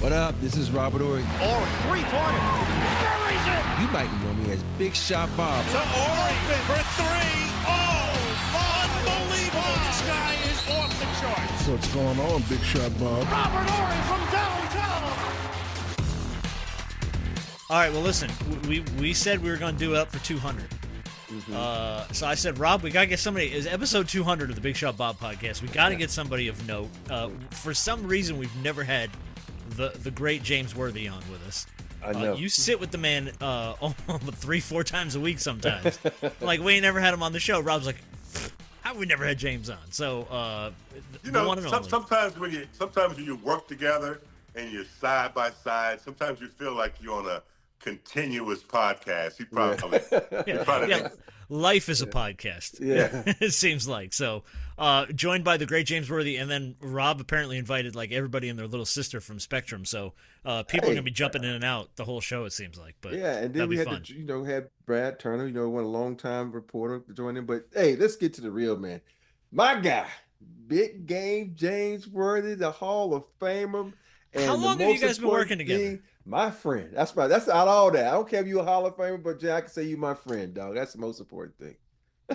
What up? This is Robert Ory. Ory, three-pointer. Buries it! You might know me as Big Shot Bob. To Ory for three. Oh, unbelievable. This guy is off the charts. What's going on, Big Shot Bob? Robert Ory from downtown. All right, well, listen, we said we were going to do it up for 200. So I said, Rob, we got to get somebody. It's episode 200 of the Big Shot Bob podcast. We got to get somebody of note. For some reason, we've never had the great James Worthy on with us. I know. You sit with the man 3-4 times a week sometimes. Like, we ain't never had him on the show. Rob's like, how have we never had James on? So, sometimes when you work together and you're side by side, sometimes you feel like you're on a continuous podcast. He probably life is a podcast. Yeah. It seems like. So, joined by the great James Worthy, and then Rob apparently invited like everybody and their little sister from Spectrum. So, people are gonna be jumping in and out the whole show, it seems like. But yeah, and then we had had Brad Turner, one long-time reporter to join in. But hey, let's get to the real man. My guy, big game James Worthy, the Hall of Famer. And how long have you guys been working together? My friend. That's right. That's out all that. I don't care if you're a Hall of Famer, but I can say you my friend, dog. That's the most important thing.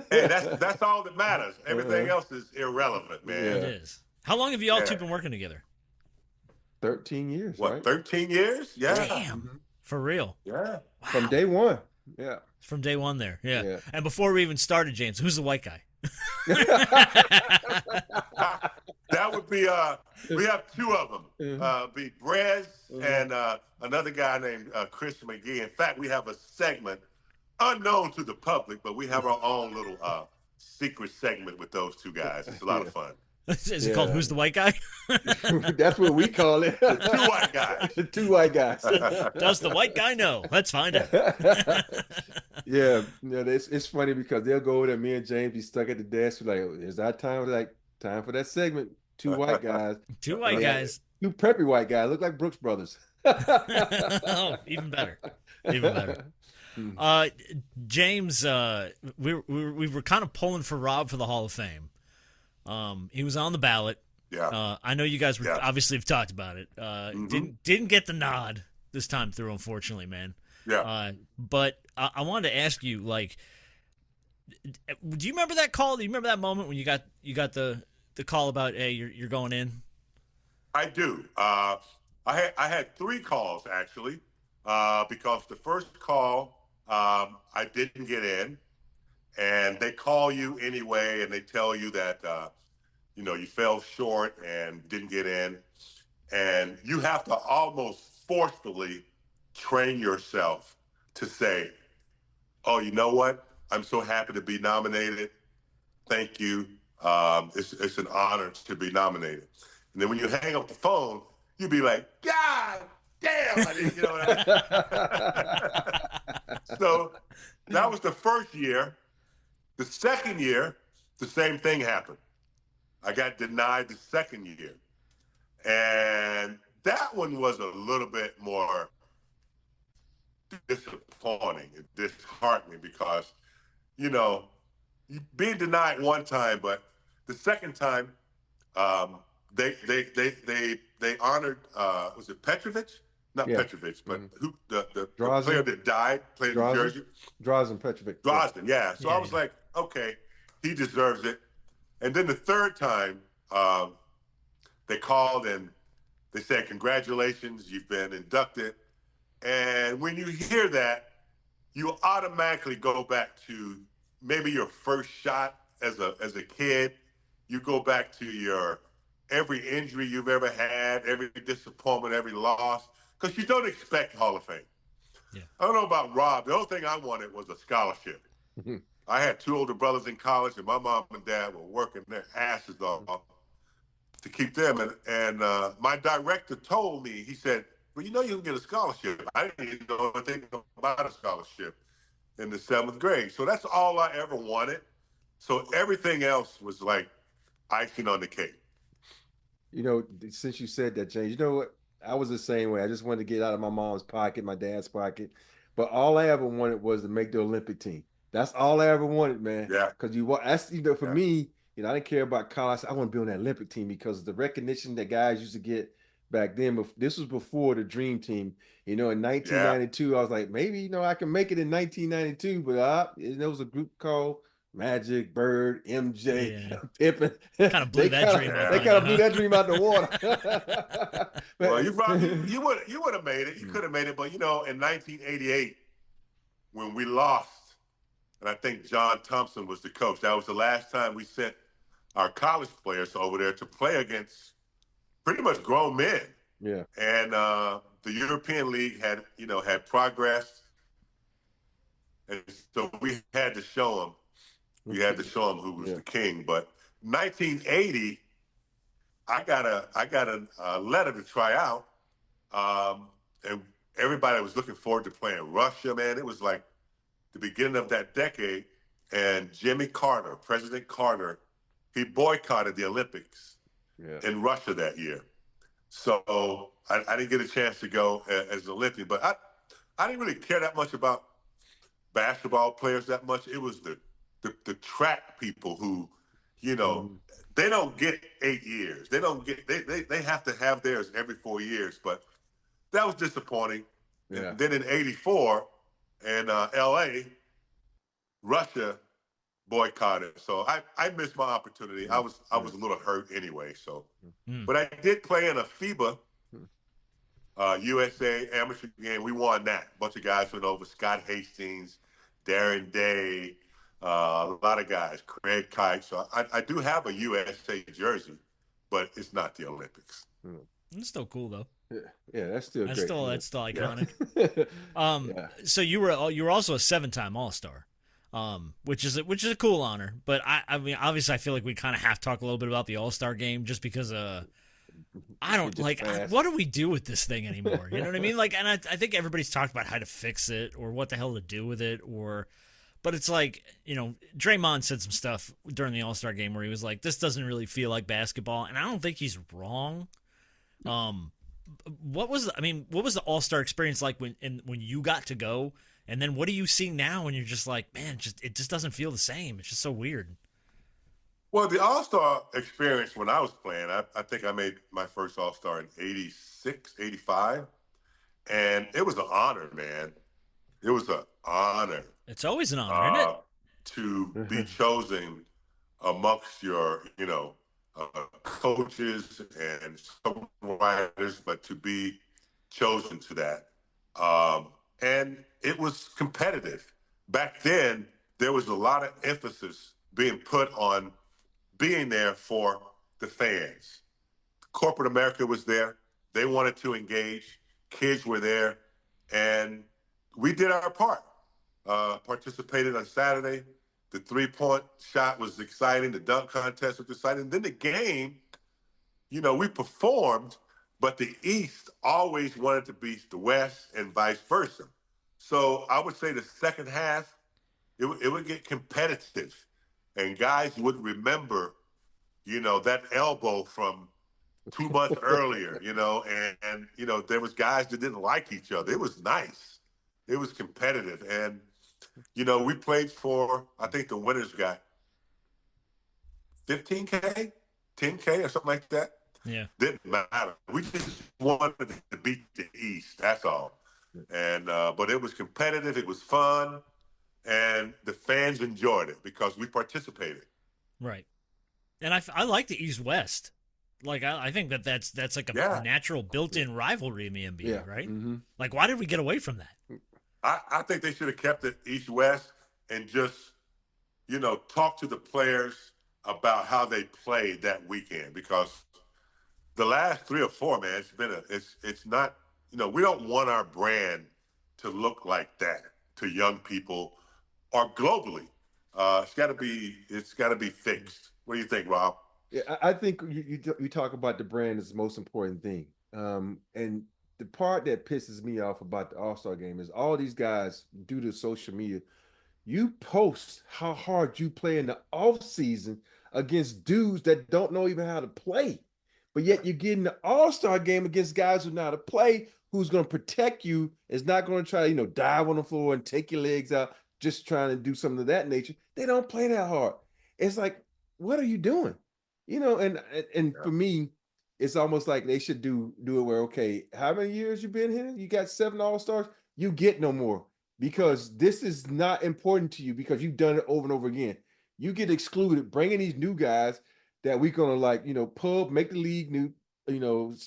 Hey, that's all that matters. Everything else is irrelevant, man. It is. How long have you all two been working together? 13 years. What, right? 13 years? Yeah. Damn. For real. Yeah. Wow. From day one. Yeah. From day one there. Yeah. And before we even started, James, who's the white guy? That would be we have two of them. Be Brez and another guy named Chris McGee. In fact, we have a segment unknown to the public, but we have our own little secret segment with those two guys. It's a lot of fun. Is it called Who's the White Guy? That's what we call it. The two white guys. The two white guys. Does the white guy know? Let's find out. Yeah, it's funny because they'll go over there. Me and James be stuck at the desk. We're like, is that time? We're like, time for that segment. Two white guys. Two white guys. Two preppy white guys. Look like Brooks Brothers. Oh, even better. Even better. James, we were kind of pulling for Rob for the Hall of Fame. He was on the ballot. Yeah. I know you guys obviously have talked about it. Didn't get the nod this time through, unfortunately, man. Yeah. But I wanted to ask you, like, do you remember that call? Do you remember that moment when you got the call about, hey, you're going in? I do. I had 3 calls actually, because the first call I didn't get in, and they call you anyway, and they tell you that you fell short and didn't get in, and you have to almost forcefully train yourself to say, "Oh, you know what? I'm so happy to be nominated. Thank you. It's an honor to be nominated." And then when you hang up the phone, you be like, "God damn!" I didn't, what I mean? So that was the first year. The second year, the same thing happened. I got denied the second year, and that one was a little bit more disappointing and disheartening because, being denied one time, but the second time, they honored was it Petrovic? Not Petrovic, but who the player that died, played in Jersey? Drazen Petrovic. Drazen, yeah. So I was like, okay, he deserves it. And then the third time, they called and they said, "Congratulations, you've been inducted." And when you hear that, you automatically go back to maybe your first shot as a kid. You go back to your every injury you've ever had, every disappointment, every loss, because you don't expect Hall of Fame. Yeah. I don't know about Rob. The only thing I wanted was a scholarship. Mm-hmm. I had 2 older brothers in college, and my mom and dad were working their asses off to keep them. And my director told me, he said, "Well, you can get a scholarship." I didn't even know anything about a scholarship in the 7th grade. So that's all I ever wanted. So everything else was like icing on the cake. Since you said that, James, you know what? I was the same way. I just wanted to get out of my mom's pocket, my dad's pocket. But all I ever wanted was to make the Olympic team. That's all I ever wanted, man. Yeah. Because for me, I didn't care about college. I want to be on that Olympic team because the recognition that guys used to get back then. But this was before the Dream Team. In Yeah. 1992, I was like, maybe I can make it in 1992. But there was a group called Magic, Bird, MJ, Pippen. Kind of blew that dream They kind of blew that dream out the water. Well, you would have made it. You could have made it. But, in 1988, when we lost, and I think John Thompson was the coach, that was the last time we sent our college players over there to play against pretty much grown men. Yeah. And the European League had progressed. And so we had to show them. We had to show them who was the king. But 1980, I got a letter to try out, and everybody was looking forward to playing Russia. Man, it was like the beginning of that decade. And Jimmy Carter, President Carter, he boycotted the Olympics in Russia that year. So I didn't get a chance to go as an Olympian. But I didn't really care that much about basketball players that much. It was the track people who, they don't get 8 years. They don't get they have to have theirs every 4 years. But that was disappointing. Yeah. And then in '84 in LA, Russia boycotted. So I missed my opportunity. I was a little hurt anyway. So, but I did play in a FIBA USA amateur game. We won that. A bunch of guys went over. Scott Hastings, Darren Day. A lot of guys, Craig Kite. So I do have a USA jersey, but it's not the Olympics. It's still cool though. Yeah, that's still great. That's still iconic. So you were also a 7-time All-Star, which is a cool honor. But I mean, obviously, I feel like we kind of have to talk a little bit about the All-Star game, just because I don't what do we do with this thing anymore? You know what I mean? Like, and I think everybody's talked about how to fix it or what the hell to do with it, but it's like, Draymond said some stuff during the All-Star game where he was like, this doesn't really feel like basketball. And I don't think he's wrong. What was the All-Star experience like when you got to go? And then what do you see now when you're just like, man, it just doesn't feel the same. It's just so weird. Well, the All-Star experience when I was playing, I think I made my first All-Star in '86, '85. And it was an honor, man. It was an honor. It's always an honor, isn't it? To be chosen amongst your, coaches and some writers, but to be chosen to that. And it was competitive. Back then, there was a lot of emphasis being put on being there for the fans. Corporate America was there. They wanted to engage. Kids were there. And we did our part. Participated on Saturday. The three-point shot was exciting. The dunk contest was exciting. Then the game, we performed, but the East always wanted to beat the West and vice versa. So I would say the second half, it would get competitive. And guys would remember, that elbow from 2 months earlier, and there was guys that didn't like each other. It was nice. It was competitive. And, we played for, I think the winners got $15K, $10K or something like that. Yeah. Didn't matter. We just wanted to beat the East. That's all. And, but it was competitive. It was fun. And the fans enjoyed it because we participated. Right. And I like the East-West. Like, I think that's like a natural built-in rivalry in the NBA, right? Mm-hmm. Like, why did we get away from that? I think they should have kept it East-West and just, talk to the players about how they played that weekend, because the last 3 or 4, man, it's not, we don't want our brand to look like that to young people or globally. It's got to be fixed. What do you think, Rob? Yeah, I think you talk about the brand is the most important thing. And the part that pisses me off about the All-Star game is all these guys, due to social media, you post how hard you play in the off season against dudes that don't know even how to play. But yet you get in the All-Star game against guys who know how to play, who's going to protect you, is not going to try to, dive on the floor and take your legs out, just trying to do something of that nature. They don't play that hard. It's like, what are you doing? And for me, it's almost like they should do it where, okay, how many years you been here? You got 7 All-Stars, you get no more because this is not important to you because you've done it over and over again. You get excluded, bringing these new guys that we're gonna make the league new,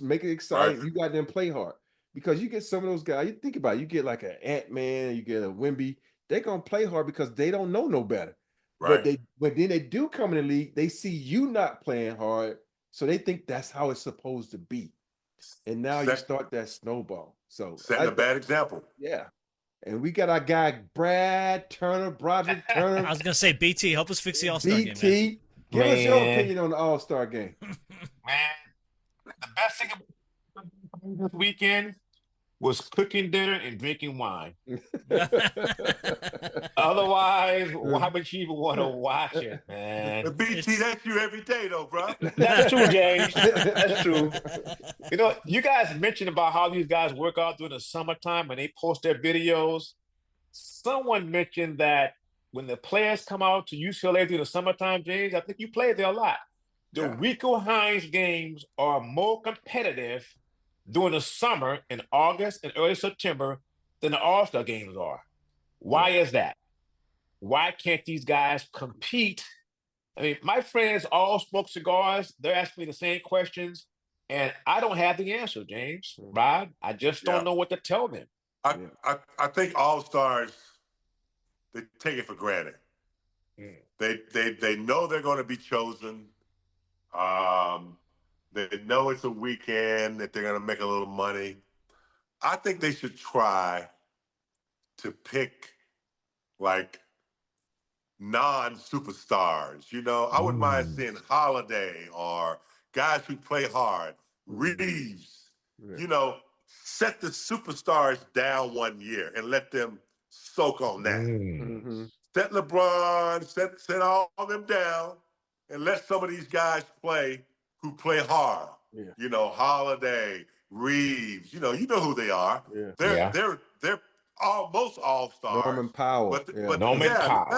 make it exciting. Right. You got them play hard because you get some of those guys. You think about it, you get like an Ant-Man, you get a Wemby. They're gonna play hard because they don't know no better. Right. But then they do come in the league, they see you not playing hard, so they think that's how it's supposed to be. And now you start that snowball. So setting a bad example. Yeah. And we got our guy Broderick Turner. I was gonna say, BT, help us fix the All-Star game. BT, give us your opinion on the All-Star game. Man, the best thing about this weekend was cooking dinner and drinking wine. Otherwise, why would you even want to watch it, man? But BT, that's you every day, though, bro. That's true, James. That's true. You guys mentioned about how these guys work out during the summertime when they post their videos. Someone mentioned that when the players come out to UCLA during the summertime, James, I think you played there a lot. The Rico Hines games are more competitive during the summer in August and early September than the All-Star games are. Why is that? Why can't these guys compete? I mean, my friends all smoke cigars. They're asking me the same questions, and I don't have the answer, James. Rod, I just don't know what to tell them. I think All-Stars, they take it for granted. They know they're going to be chosen. They know it's a weekend that they're going to make a little money. I think they should try to pick like non-superstars. I wouldn't mind seeing Holiday or guys who play hard. Reeves, set the superstars down one year and let them soak on that. Set LeBron, set all of them down and let some of these guys play who play hard. Holiday, Reeves, you know who they are. They're almost all-stars. Norman Powell. But Powell. Let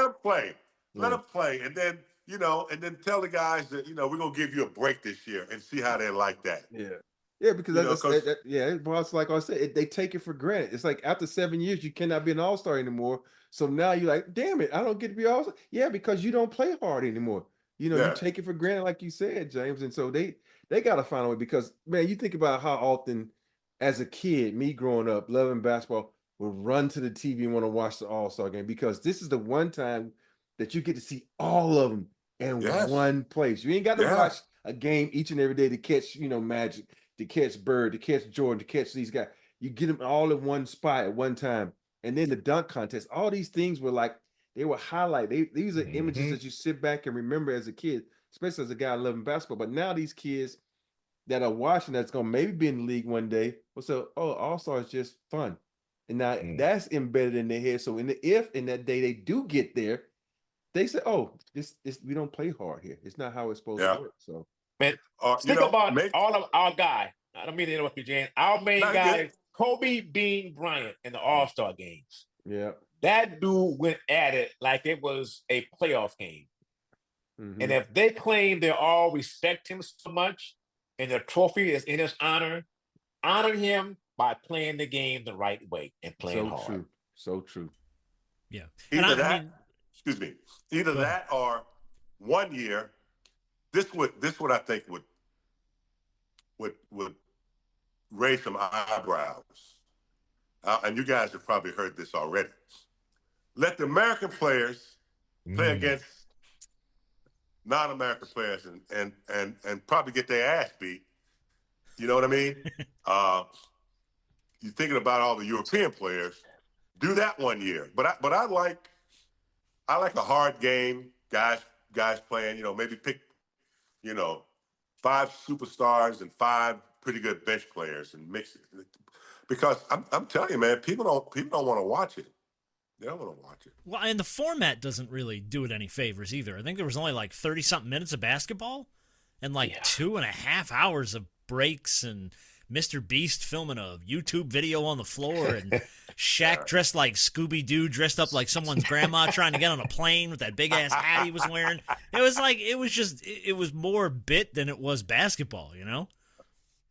them play. Let them play. And then, and then tell the guys that, we're going to give you a break this year and see how they like that. Yeah, because it's like I said, they take it for granted. It's like after 7 years, you cannot be an all-star anymore. So now you're like, damn it, I don't get to be all-star. Yeah, because you don't play hard anymore. You take it for granted, like you said, James. And so they got to find a way because, man, you think about how often as a kid, me growing up, loving basketball, would run to the TV and want to watch the All-Star game because this is the one time that you get to see all of them in one place. You ain't got to watch a game each and every day to catch, Magic, to catch Bird, to catch Jordan, to catch these guys. You get them all in one spot at one time. And then the dunk contest, all these things were like, they were highlight. These are images that you sit back and remember as a kid, especially as a guy loving basketball. But now these kids that are watching that's going to maybe be in the league one day will say, oh, All-Star is just fun. And now that's embedded in their head. So if in that day they do get there, they say, oh, we don't play hard here. It's not how it's supposed to work. So, man, think about all of our guy. I don't mean to interrupt you, Jan. Our main guy is Kobe Bean Bryant in the All-Star games. Yeah. That dude went at it like it was a playoff game. And if they claim they all respect him so much and the trophy is in his honor him by playing the game the right way and playing hard. So true. Yeah. Either that or 1 year. This would I think would raise some eyebrows. And you guys have probably heard this already. Let the American players play against non-American players and probably get their ass beat. You know what I mean? You're thinking about all the European players. Do that 1 year. But I like a hard game, guys playing, maybe pick, 5 superstars and 5 pretty good bench players and mix it. Because I'm telling you, man, people don't want to watch it. They don't want to watch it. Well, and the format doesn't really do it any favors either. I think there was only like 30-something minutes of basketball and 2.5 hours of breaks and Mr. Beast filming a YouTube video on the floor and Shaq dressed like Scooby-Doo, dressed up like someone's grandma trying to get on a plane with that big-ass hat he was wearing. It was more bit than it was basketball,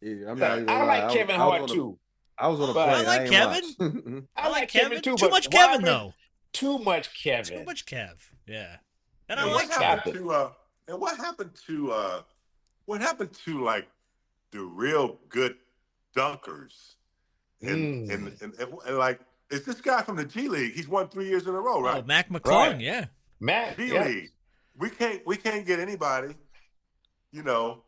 I'm not even I gonna lie. like Kevin Hart too. I was on a But- plane. I like ain't Kevin. watch. I like Kevin. too. Too but much why Kevin would- though. Too much Kevin. Too much Kev. Yeah. And I And like what happened to what happened to like the real good dunkers and like is this guy from the G League? He's won 3 years in a row, right? Oh, Mac McClung, Right. yeah. Matt, G yeah. League. We can't get anybody. You know,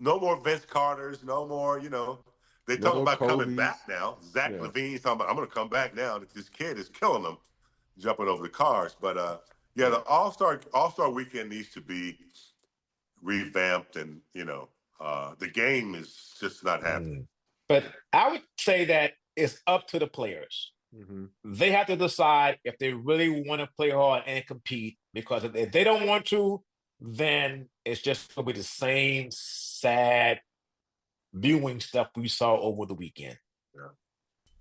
no more Vince Carters, no more. You know, they talking about coming Kobe's. back now. Zach Yeah. Levine's talking about I'm going to come back now. This kid is killing them, jumping over the cars. But yeah, the All Star Weekend needs to be revamped, and you know, the game is just not happening. But I would say that it's up to the players. Mm-hmm. They have to decide if they really want to play hard and compete. Because if they don't want to, then it's just going to be the same sad viewing stuff we saw over the weekend.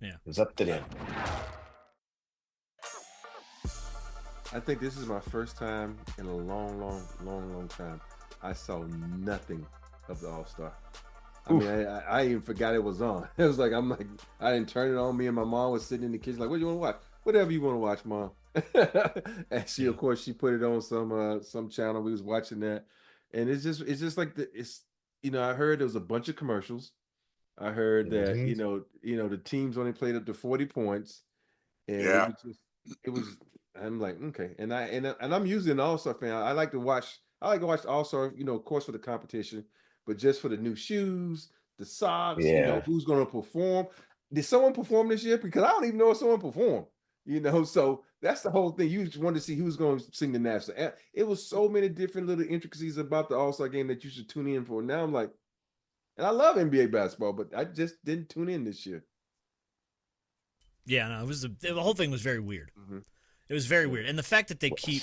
Yeah. It's up to them. I think this is my first time in a long time. I saw nothing of the All-Star. I mean, I even forgot it was on. It was like, I didn't turn it on. Me and my mom was sitting in the kitchen like, what do you want to watch? Whatever you want to watch, Mom. And she, of course, she put it on some channel. We was watching that. And it's just like I heard there was a bunch of commercials. I heard that, the teams only played up to 40 points. And it was I'm like, okay. And I'm usually an All-Star fan. I like to watch All-Star, of course, for the competition, but just for the new shoes, the socks, who's going to perform. Did someone perform this year? Because I don't even know if someone performed, so that's the whole thing. You just wanted to see who's going to sing the national anthem. It was so many different little intricacies about the All-Star game that you should tune in for. Now I'm like, and I love NBA basketball, but I just didn't tune in this year. Yeah, no, the whole thing was very weird. Mm-hmm. It was very weird. And the fact that they keep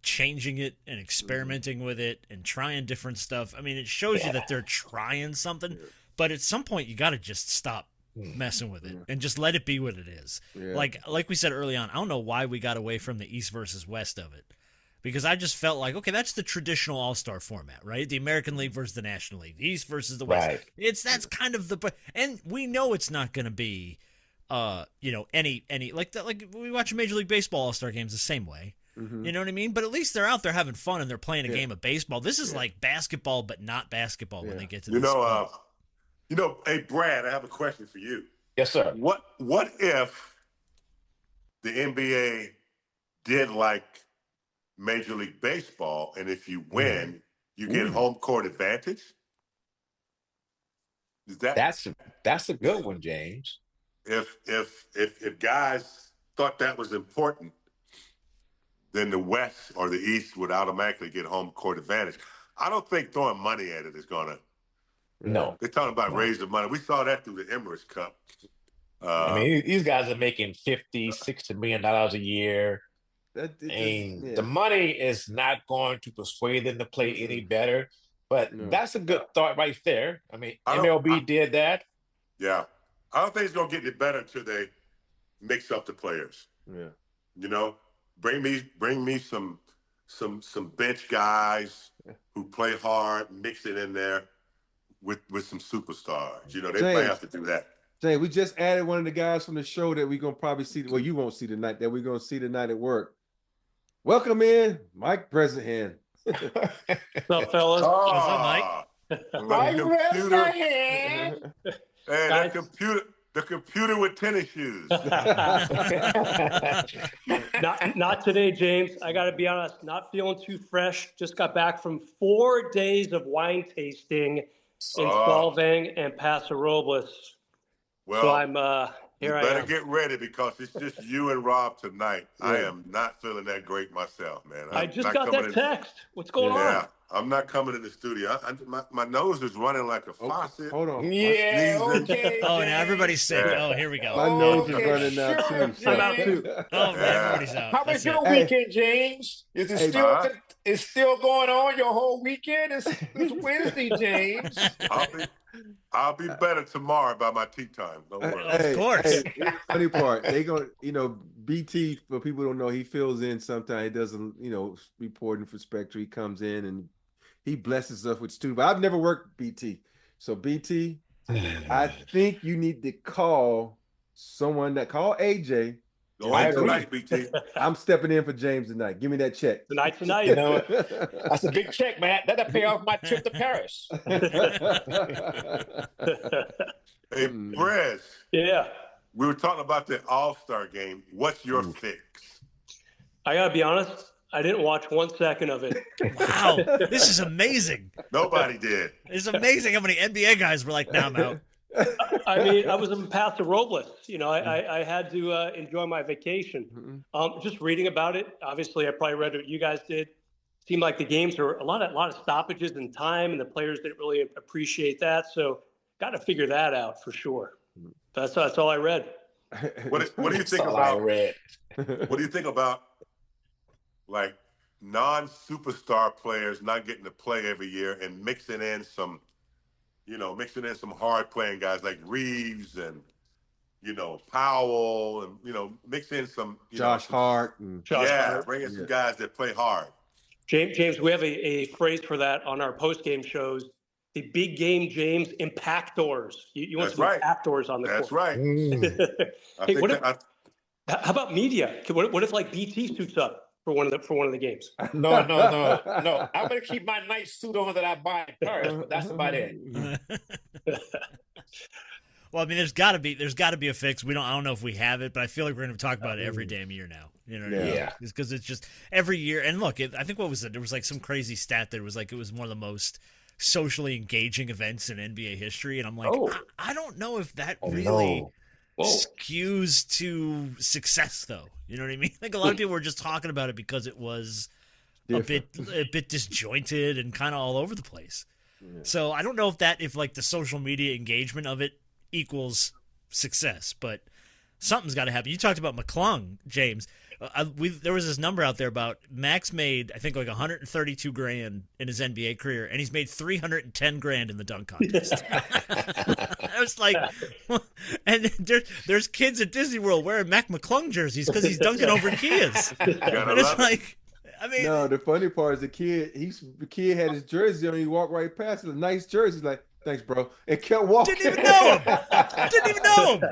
changing it and experimenting with it and trying different stuff, I mean, it shows you that they're trying something, but at some point you got to just stop messing with it and just let it be what it is. Yeah. Like we said early on, I don't know why we got away from the East versus West of it, because I just felt like, okay, that's the traditional All-Star format, right? The American League versus the National League, the East versus the West. Right. That's kind of and we know it's not going to be any like that. Like we watch Major League Baseball All-Star games the same way. Mm-hmm. You know what I mean? But at least they're out there having fun and they're playing a game of baseball. This is like basketball, but not basketball when they get to this. Hey Brad, I have a question for you. Yes, sir. What if the NBA did like Major League Baseball, and if you win, you get home court advantage? Is that's a good one, James. If guys thought that was important, then the West or the East would automatically get home court advantage. I don't think throwing money at it is gonna. No, they're talking about raising money. We saw that through the Emirates Cup. I mean, these guys are making $50-60 million a year. The money is not going to persuade them to play any better. But that's a good thought right there. I mean, MLB did that. Yeah. I don't think it's going to get any better until they mix up the players. Yeah. Bring me some bench guys who play hard, mix it in there with some superstars. They might have to do that. Jay, we just added one of the guys from the show that we're going to probably see. Well, you won't see tonight, that we're going to see tonight at work. Welcome in, Mike Bresnahan. What's up, fellas? What's up, Mike? Mike Bresnahan. Hey, the computer with tennis shoes. Not today, James. I got to be honest, not feeling too fresh. Just got back from 4 days of wine tasting in Solvang and Paso Robles. Well, so I'm here. You better get ready because it's just you and Rob tonight. Yeah. I am not feeling that great myself, man. I just got that text. What's going on? Yeah, I'm not coming in the studio. My nose is running like a faucet. Hold on. Yeah, okay. Oh, now everybody's sick. Yeah. Oh, here we go. My nose is running now, too. I'm out, too. Oh, everybody's out. How was your weekend, James? Is it it's still going on your whole weekend? It's Wednesday, James. I'll be better tomorrow by my tea time. Don't worry. Of course. Funny part, they go, BT, for people who don't know, he fills in sometimes. He doesn't, reporting for Spectre. He comes in and he blesses us with students. But I've never worked BT. So BT, I think you need to call call AJ. Go ahead tonight, BT. I'm stepping in for James tonight. Give me that check. Tonight. You know, that's a big check, man. That'll pay off my trip to Paris. Hey, Brez. Yeah. We were talking about the All-Star game. What's your fix? I got to be honest. I didn't watch 1 second of it. Wow, this is amazing. Nobody did. It's amazing how many NBA guys were like, "Nah, I'm out." I mean, I was in Paso Robles. You know, I had to enjoy my vacation. Just reading about it. Obviously, I probably read what you guys did. Seemed like the games were a lot of stoppages in time, and the players didn't really appreciate that. So, got to figure that out for sure. That's all I read. What do you think about? What do you think about like non-superstar players not getting to play every year and mixing in some hard playing guys like Reeves and Powell and mix in some Josh Hart. Bring in some guys that play hard. James, we have a phrase for that on our post-game shows. The big game, James, impactors. You want some impactors on the court. That's right. Hey, how about media? What if like BT suits up for one of the games? No. I'm gonna keep my nice suit on that I buy in Paris, but that's about it. Well, I mean, there's got to be a fix. I don't know if we have it, but I feel like we're going to talk about it every damn year now. You know what I mean? Yeah. Because it's just every year. And look, I think what was it? There was like some crazy stat that was like it was one of the most socially engaging events in NBA history, and I'm like, I don't know if that really skews to success, though. You know what I mean? Like a lot of people were just talking about it because it was a bit disjointed and kind of all over the place. Yeah. So I don't know if like the social media engagement of it equals success, but something's got to happen. You talked about McClung, James. There was this number out there about Max made, I think, like $132,000 in his NBA career, and he's made $310,000 in the dunk contest. I was like, and there's kids at Disney World wearing Mac McClung jerseys because he's dunking over Kias. And it's like, I mean, no, the funny part is the kid had his jersey on. He walked right past it, a nice jersey. He's like, "Thanks, bro," and kept walking. Didn't even know him.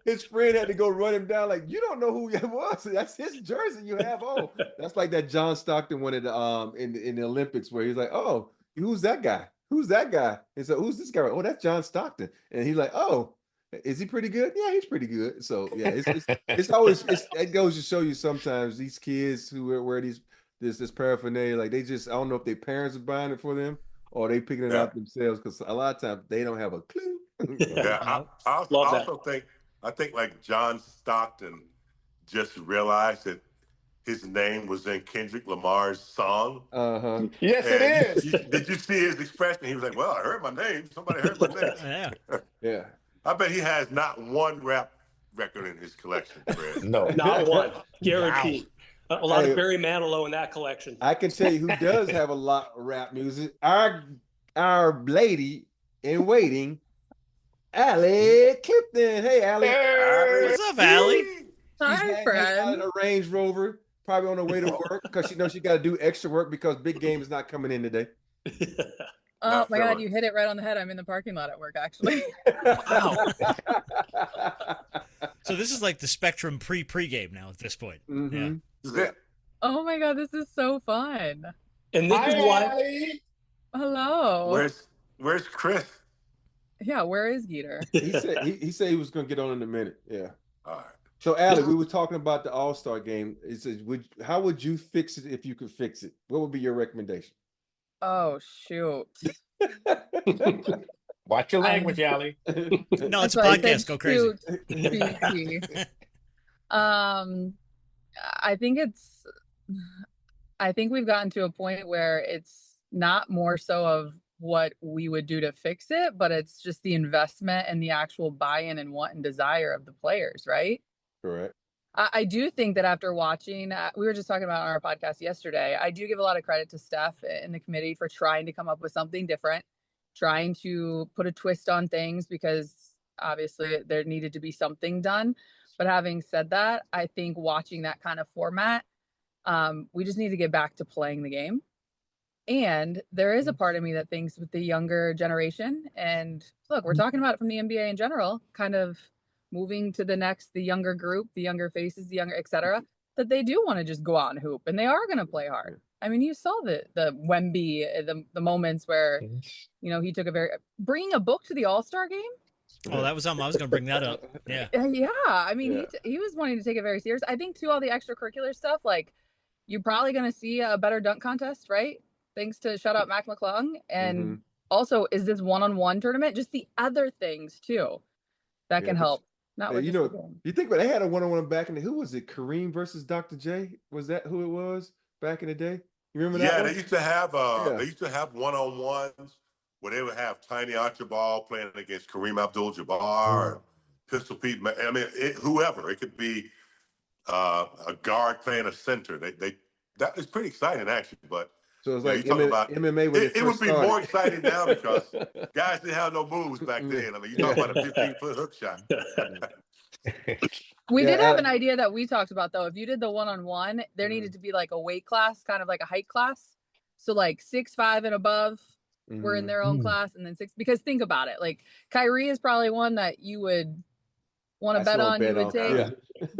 His friend had to go run him down. Like, you don't know who that was. That's his jersey you have on. That's like that John Stockton one at the in the Olympics where he's like, "Oh, who's that guy? Who's that guy?" And so, "Who's this guy?" "Oh, that's John Stockton." And he's like, "Oh, is he pretty good?" "Yeah, he's pretty good." So yeah, it's always it goes to show you sometimes these kids who wear this paraphernalia, like they just, I don't know if their parents are buying it for them or they picking it out themselves, because a lot of times they don't have a clue. I also think like John Stockton just realized that his name was in Kendrick Lamar's song. Yes, it is. Did you see his expression? He was like, "Well, I heard my name. Somebody heard my name." Yeah. I bet he has not one rap record in his collection, Fred. No, not one. Guaranteed. Wow. A lot of Barry Manilow in that collection. I can tell you who does have a lot of rap music. Our lady in waiting, Allie Clifton. Hey, Allie. What's up, Allie? Hi, friend. A Range Rover, probably on her way to work because she knows she got to do extra work because big game is not coming in today. Oh my God, you hit it right on the head. I'm in the parking lot at work, actually. Wow. So this is like the Spectrum pre-game now at this point. Mm-hmm. Yeah. Oh my God, this is so fun. And this is why. Hello. Where's Chris? Yeah, where is Geeter? He said he was going to get on in a minute. Yeah. All right. So, Allie, we were talking about the All-Star game. It says, how would you fix it if you could fix it? What would be your recommendation? Oh, shoot. Watch your language, Allie. No, it's a podcast. Go crazy. I think we've gotten to a point where it's not more so of what we would do to fix it, but it's just the investment and the actual buy-in and want and desire of the players, right? Correct. I do think that after watching, we were just talking about on our podcast yesterday, I do give a lot of credit to Steph and the committee for trying to come up with something different, trying to put a twist on things, because obviously there needed to be something done. But having said that, I think watching that kind of format, we just need to get back to playing the game. And there is a part of me that thinks with the younger generation, and look, we're talking about it from the NBA in general, kind of moving to the younger group, the younger faces, the younger, et cetera, that they do want to just go out and hoop, and they are going to play hard. I mean, you saw the Wemby, the moments where, he took bringing a book to the All-Star game. Oh, that was something I was going to bring that up. Yeah. Yeah. I mean, he was wanting to take it very serious. I think too, all the extracurricular stuff, like you're probably going to see a better dunk contest, right? Thanks to shout out Mac McClung. And also, is this one-on-one tournament? Just the other things too that can help. Not with you think about, they had a one-on-one back in the, who was it? Kareem versus Dr. J? Was that who it was back in the day? You remember that? Yeah, they used to have one-on-ones where they would have Tiny Archibald playing against Kareem Abdul-Jabbar, Pistol Pete. I mean, whoever. It could be a guard playing a center. That is pretty exciting actually, but. So it's like about MMA when it would be more exciting now because guys didn't have no moves back then. I mean, you talk about a 15-foot hook shot. We did have an idea that we talked about, though. If you did the one-on-one, there needed to be like a weight class, kind of like a height class. So like 6'5" and above were in their own class, and then 6. Because think about it, like Kyrie is probably one that you would want to bet on. You would take,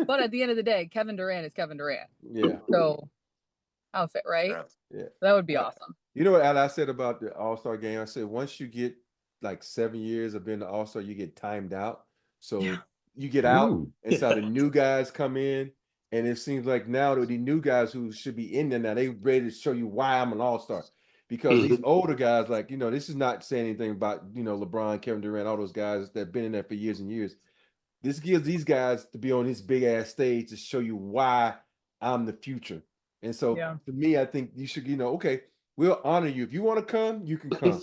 but at the end of the day, Kevin Durant is Kevin Durant. Yeah. So outfit, right? Yeah. That would be awesome. You know what I said about the All-Star game? I said once you get like 7 years of being the All-Star, you get timed out. So you get out, and so the new guys come in, and it seems like now the new guys who should be in there now, they ready to show you why I'm an All-Star. Because these older guys, like, this is not saying anything about, LeBron, Kevin Durant, all those guys that have been in there for years and years. This gives these guys to be on this big-ass stage to show you why I'm the future. And so for me, I think you should, okay, we'll honor you. If you want to come, you can come.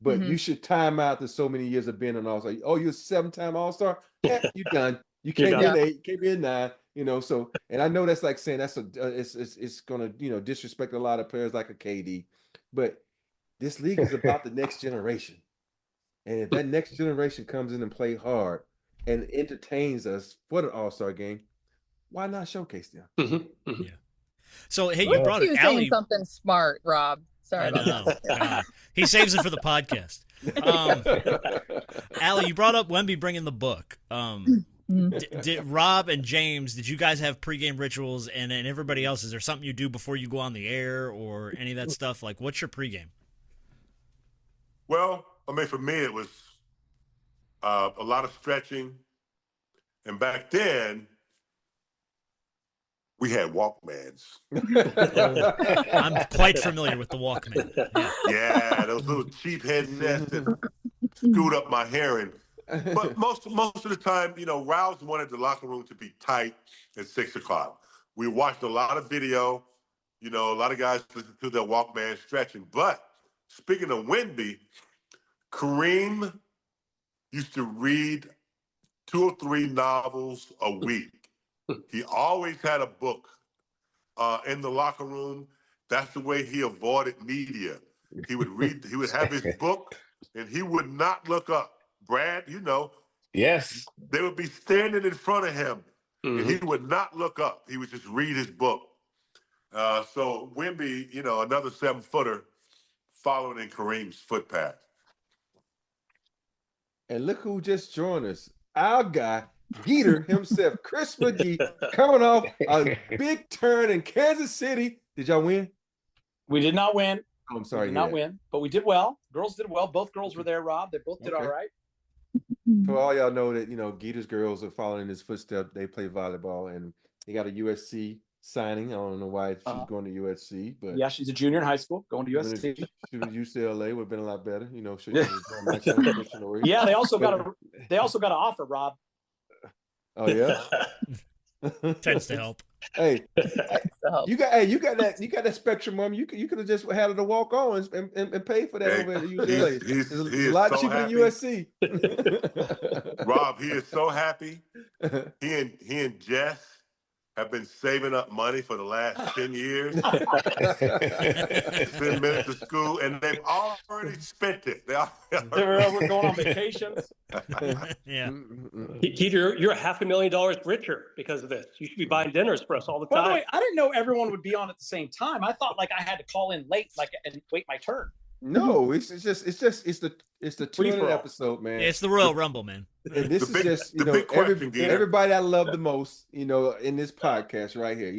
But you should time out the so many years of being an All-Star. Oh, you're a 7-time All-Star? Yeah, you're done. You can't be an 8, you can't be a 9, so, and I know that's like saying that's it's going to, disrespect a lot of players like a KD. But this league is about the next generation. And if that next generation comes in and play hard and entertains us for the All-Star game, why not showcase them? Yeah. So, hey, you brought it. Allie, saying something smart, Rob. Sorry about that. He saves it for the podcast. Allie, you brought up Wemby bringing the book. Did Rob and James, did you guys have pregame rituals? And everybody else, is there something you do before you go on the air or any of that stuff? Like, what's your pregame? Well, I mean, for me, it was a lot of stretching. And back then, we had Walkmans. I'm quite familiar with the Walkman. Yeah, those little cheap headsets that screwed up my hearing. But most of the time, Rouse wanted the locker room to be tight at 6 o'clock. We watched a lot of video. A lot of guys listened to their Walkman stretching. But speaking of Wemby, Kareem used to read 2 or 3 novels a week. He always had a book in the locker room. That's the way he avoided media. He would read, he would have his book, and he would not look up. Brad, Yes. They would be standing in front of him, and he would not look up. He would just read his book. So Wemby, another 7-footer following in Kareem's footpath. And look who just joined us. Our guy, Geeter himself, Chris McGee, coming off a big turn in Kansas City. Did y'all win? We did not win. Oh, I'm sorry. We did not win, but we did well. Girls did well. Both girls were there, Rob. They both did all right. For all y'all know that, Geeter's girls are following in his footsteps. They play volleyball, and they got a USC signing. I don't know why she's going to USC, but yeah, she's a junior in high school going to USC. She was UCLA, would have been a lot better. Yeah, they also got an offer, Rob. Oh yeah. Tends to help. Hey, you got that Spectrum money. You could have just had her to walk on and pay for that over at UCLA. It's a lot cheaper than USC. Rob, he is so happy. He and Jess have been saving up money for the last 10 years. Send men to school, and they've already spent it. We're going on vacations. Yeah. Geeter, you're $500,000 richer because of this. You should be buying dinners for us all the By the time. way, I didn't know everyone would be on at the same time. I thought like I had to call in late, and wait my turn. No, it's the 200th episode, man. It's the Royal Rumble, man. And this The is big- just the big question, Geeter. everybody I love the most, in this podcast right here.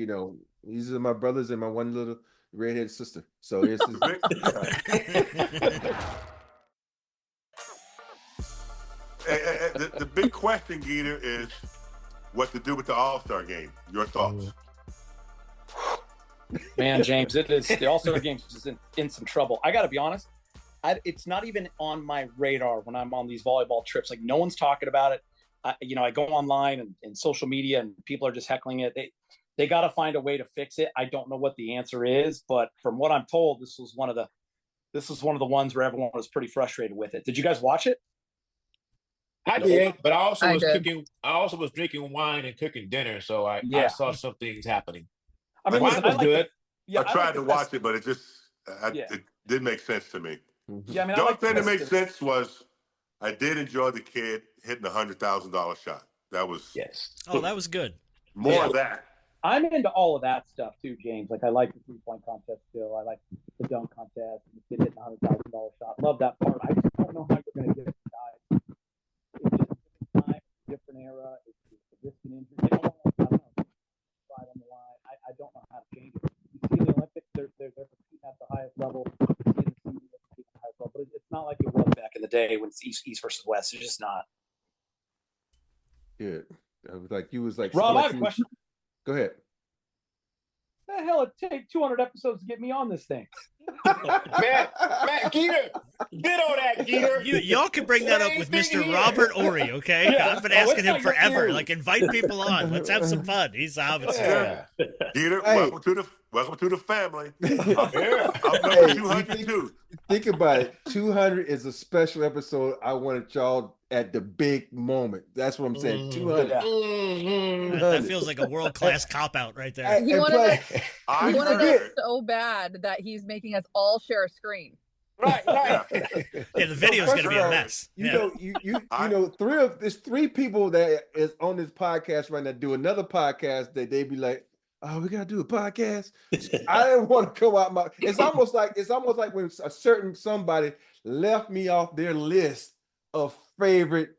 These are my brothers and my one little redheaded sister. So this is the big question, Geeter, is what to do with the All-Star game. Your thoughts? Man, James, it is the All-Star Games is in some trouble. I got to be honest. It's not even on my radar when I'm on these volleyball trips. Like no one's talking about it. I go online and social media and people are just heckling it. They got to find a way to fix it. I don't know what the answer is, but from what I'm told, this was one of the ones where everyone was pretty frustrated with it. Did you guys watch it? I did, but I also I was did. cooking. I also was drinking wine and cooking dinner, so I saw some things happening. I mean, Wine listen, was good. I tried to watch it, but it just it didn't make sense to me. Yeah, I mean, The I only like thing that made this. sense was I did enjoy the kid hitting a $100,000 shot. That was Oh, that was good. more of that. I'm into all of that stuff too, James. Like I like the 3-point contest still. I like the dunk contest. The kid hitting a $100,000 shot. Love that part. I just don't know how you're going to get it, guys. It's just a different time, different era. It's a risk and injury. They don't want to, slide on the line. I don't know how to change it. You see in the Olympics, they're competing at the highest level. You see in the senior, they're competing at the highest level. But it's not like it was back in the day when it's East versus West. It's just not. good. I was like, you was like, Rob, I have a question. Go ahead. The hell it take 200 episodes to get me on this thing? Man, Geeter, get on that, Geeter. Y'all can bring that up with Same thing Mr. here. Robert Ory, okay? Yeah. I've been Oh, asking it's him not your forever. theory. Like, invite people on. Let's have some fun. He's the Hobbit. Yeah. Geeter, Hey. welcome to the family. Yeah. I'm number Hey, 202. Think about it. 200 is a special episode. I wanted y'all at the big moment. That's what I'm saying. 200. Yeah. That feels like a world-class cop-out right there. Hey, He and wanted plus- us. I He wanted heard. us so bad that he's making us all share a screen. Right. Yeah, the video's going to be a First, mess. You Yeah. know, there's three people that is on this podcast right now do another podcast that they be like, oh, we gotta do a podcast. I didn't want to come out it's almost like when a certain somebody left me off their list of favorite.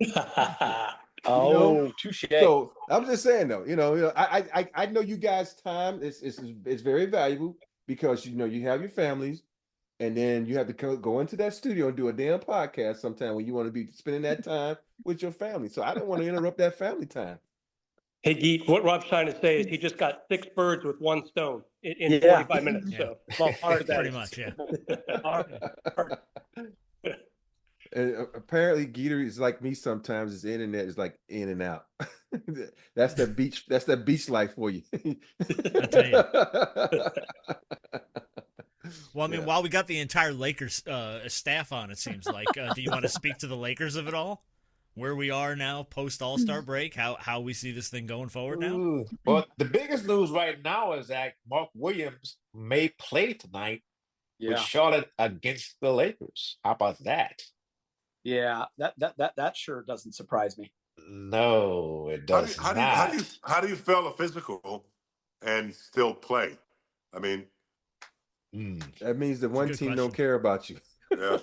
Oh, touche. So I'm just saying though, I know you guys' time is very valuable because you have your families. And then you have to go into that studio and do a damn podcast sometime when you want to be spending that time with your family. So I don't want to interrupt that family time. Hey, Geet, what Rob's trying to say is he just got 6 birds with 1 stone in Yeah. 45 minutes. Yeah. So, well, hard that Pretty is. much, yeah. And apparently Geeter is like me sometimes. His internet is like in and out. That's the beach. That's that beach life for you. I tell you. Well, I mean, Yeah. while we got the entire Lakers staff on, it seems like, do you want to speak to the Lakers of it all? Where we are now, post All-Star break, how we see this thing going forward now? Ooh. Well, the biggest news right now is that Mark Williams may play tonight with Yeah. Charlotte against the Lakers. How about that? Yeah, that sure doesn't surprise me. No, it does How not. do you fail a physical and still play? I mean, That means that one good team question. don't care about you. yeah.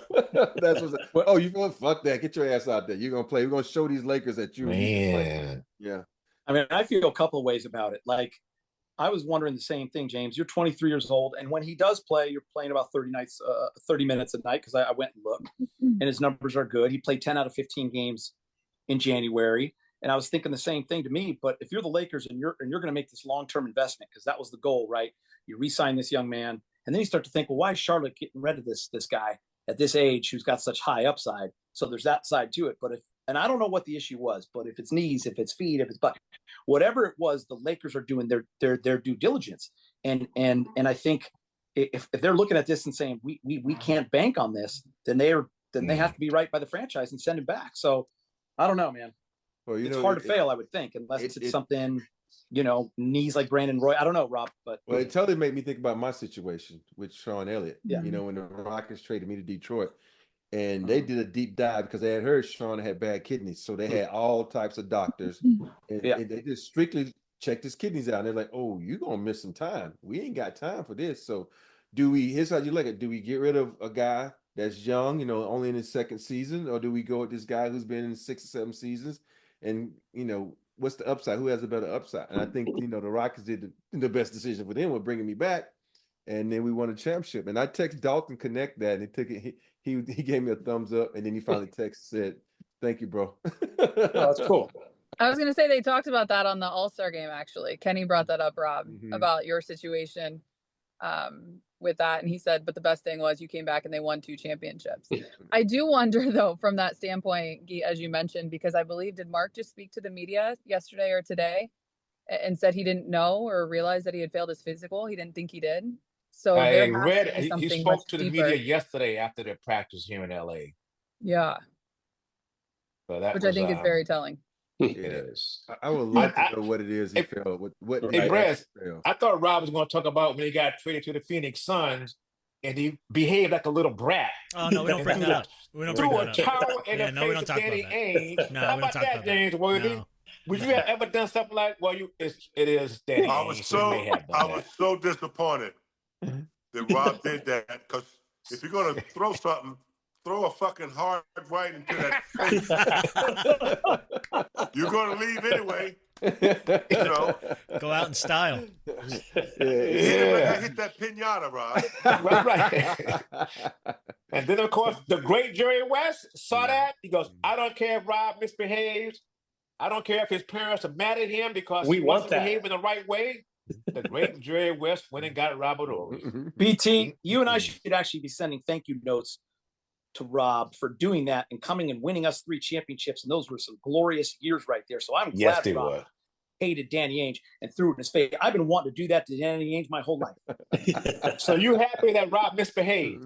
That's what's. Oh, you feel fuck that? Get your ass out there. You're gonna play. We're gonna show these Lakers that you. Man. Yeah. I mean, I feel a couple of ways about it. Like, I was wondering the same thing, James. You're 23 years old, and when he does play, you're playing about 30 minutes a night because I went and looked, and his numbers are good. He played 10 out of 15 games in January, and I was thinking the same thing to me. But if you're the Lakers and you're going to make this long-term investment, because that was the goal, right? You re-sign this young man, and then you start to think, well, why is Charlotte getting rid of this guy at this age who's got such high upside? So there's that side to it. And I don't know what the issue was, but if it's knees, if it's feet, if it's butt, whatever it was, the Lakers are doing their due diligence. And I think if they're looking at this and saying we can't bank on this, then they have to be right by the franchise and send him back. So I don't know, man. Well, It's hard to fail, I would think, unless it's something knees like Brandon Roy. I don't know, Rob, but well, it totally made me think about my situation with Sean Elliott. Yeah. When the Rockets traded me to Detroit, and they did a deep dive because they had heard Sean had bad kidneys, so they had all types of doctors, and they just strictly checked his kidneys out. And they're like, "Oh, you're gonna miss some time. We ain't got time for this." So, here's how you look at it. Do we get rid of a guy that's young, only in his second season, or do we go with this guy who's been in 6 or 7 seasons? And what's the upside? Who has a better upside? And I think the Rockets did the best decision for them with bringing me back, and then we won a championship. And I text Dalton Connect that, and he took it. He gave me a thumbs up, and then he finally said, "Thank you, bro." Oh, that's cool. I was going to say they talked about that on the All-Star game, actually. Kenny brought that up, Rob, about your situation with that. And he said, but the best thing was you came back and they won 2 championships. I do wonder, though, from that standpoint, as you mentioned, because I believe, did Mark just speak to the media yesterday or today and said he didn't know or realize that he had failed his physical? He didn't think he did. So he spoke to the media yesterday after their practice here in LA. Yeah. So which I think is very telling. It is. I would love to know what it is he failed. Hey, Brez, I thought Rob was going to talk about when he got traded to the Phoenix Suns and he behaved like a little brat. Oh, no, we don't bring that up. We don't bring that up. Towel in the we face don't of talk Danny about that. Ainge. No, How we don't about talk that, about James that. Worthy? No. Would you have ever done something like, it is Danny I was Ainge. so disappointed that Rob did that, because if you're going to throw something, throw a fucking hard right into that face. You're going to leave anyway. Go out in style. Hit that pinata, Rob. Right. And then, of course, the great Jerry West saw that. He goes, I don't care if Rob misbehaves. I don't care if his parents are mad at him because he wants to behave in the right way. The great Jerry West went and got Robert Ory. BT, you and I should actually be sending thank you notes to Rob for doing that and coming and winning us 3 championships. And those were some glorious years right there. So I'm glad Rob hated Danny Ainge and threw it in his face. I've been wanting to do that to Danny Ainge my whole life. So you happy that Rob misbehaved?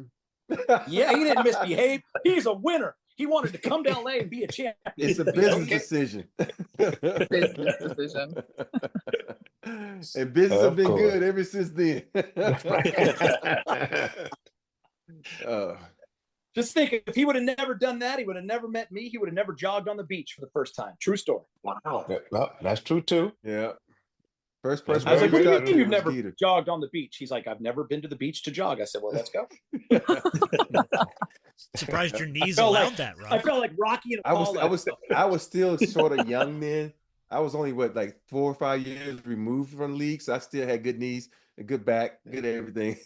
Yeah, he didn't misbehave. He's a winner. He wanted to come to LA and be a champion. It's a business decision. Business decision. And business have been good ever since then. Just think, if he would have never done that, he would have never met me. He would have never jogged on the beach for the first time. True story. Wow. Well, that's true, too. Yeah. First person. I was like, what do you mean you've never jogged on the beach? He's like, I've never been to the beach to jog. I said, well, let's go. Surprised your knees allowed that, Rob. I felt like Rocky and I was still sort of young then. I was only 4 or 5 years removed from the league, so I still had good knees, a good back, good everything.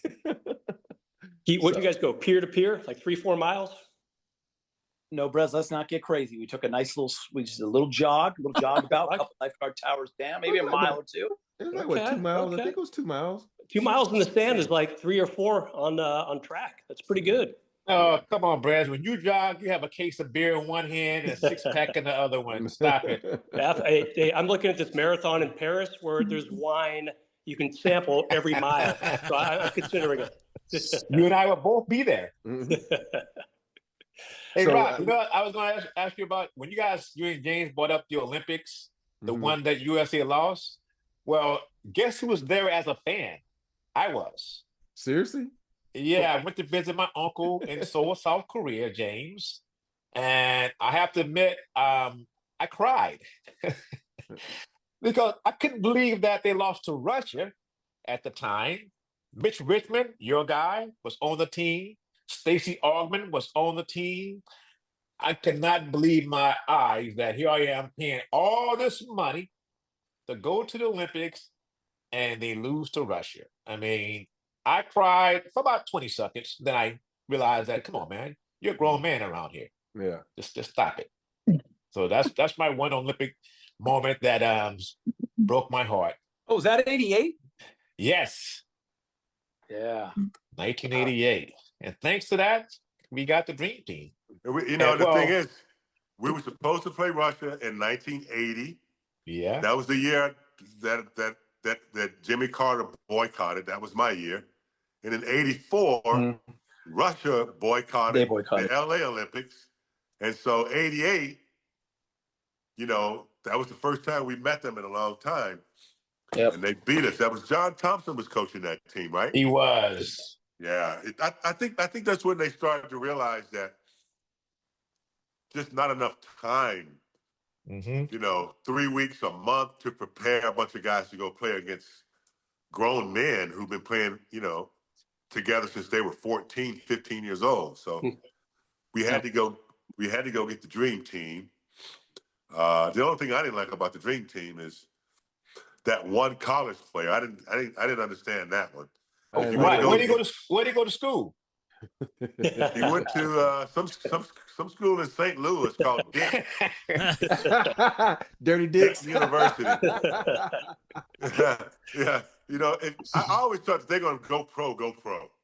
What you guys go peer to peer, like 3-4 miles? No, Brez, let's not get crazy. We took a nice little jog about, a couple lifeguard towers down, maybe a mile or 2. It was what, 2 miles? I think it was 2 miles. 2 miles in the sand is like 3 or 4 on track. That's pretty good. Oh, come on, Brez. When you jog, you have a case of beer in one hand and a 6-pack in the other one. Stop it. I'm looking at this marathon in Paris where there's wine you can sample every mile. So I'm considering it. You and I will both be there. Hey, So, Rob, I was going to ask you about when you and James brought up the Olympics, the one that USA lost. Well, guess who was there as a fan? I was. Seriously? Yeah, I went to visit my uncle in Seoul, South Korea, James. And I have to admit, I cried. Because I couldn't believe that they lost to Russia at the time. Mitch Richmond, your guy, was on the team. Stacey Augmon was on the team. I could not believe my eyes that here I am paying all this money to go to the Olympics and they lose to Russia. I mean, I cried for about 20 seconds. Then I realized that, come on, man, you're a grown man around here. Yeah. Just stop it. So that's my one Olympic moment that broke my heart. Oh, was that 88? Yes. Yeah. 1988. And thanks to that, we got the dream team. The thing is, we were supposed to play Russia in 1980. Yeah. That was the year that Jimmy Carter boycotted. That was my year. And in 84, Russia boycotted the LA Olympics. And so 88, that was the first time we met them in a long time. Yep. And they beat us. That was John Thompson was coaching that team, right? He was. Yeah. I think that's when they started to realize that just not enough time. Mm-hmm. 3 weeks, a month to prepare a bunch of guys to go play against grown men who've been playing, together since they were 14, 15 years old. So we had to go get the dream team. The only thing I didn't like about the dream team is that one college player. I didn't understand that one. Right. Where did he go to school? He went to some school in St. Louis called Dick. Dirty Dick University. Yeah. I always thought that they're going to go pro.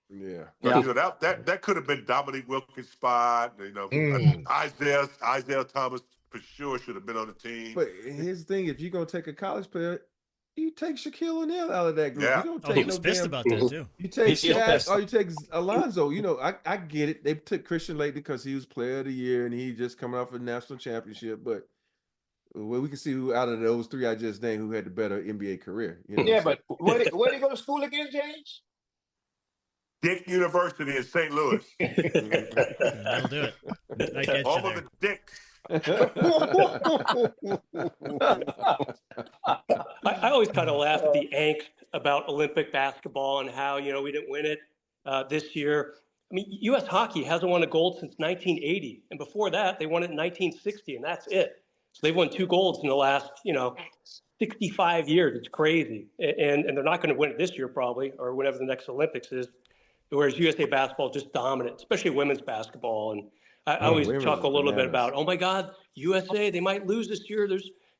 Yeah. But, that could have been Dominique Wilkins' spot. Isaiah Thomas for sure should have been on the team. But here's the thing: if you're gonna take a college player, you take Shaquille O'Neal out of that group. Yeah. You don't Oh, take he was pissed about that too. You take He's Shaq pissed. or you take Alonzo. I get it. They took Christian Laettner because he was Player of the Year and he just coming off a national championship. But we can see who out of those three I just named who had the better NBA career. Yeah, but where did he go to school again, James? Dick University in St. Louis. That'll do it. I get All you of there. the dicks. I always kind of laugh at the angst about Olympic basketball and how, we didn't win it this year. I mean, U.S. hockey hasn't won a gold since 1980. And before that, they won it in 1960, and that's it. So they've won 2 golds in the last, 65 years. It's crazy. And they're not going to win it this year probably, or whenever the next Olympics is. Whereas USA basketball is just dominant, especially women's basketball. And I always chuckle a little bit about, oh my God, USA, they might lose this year.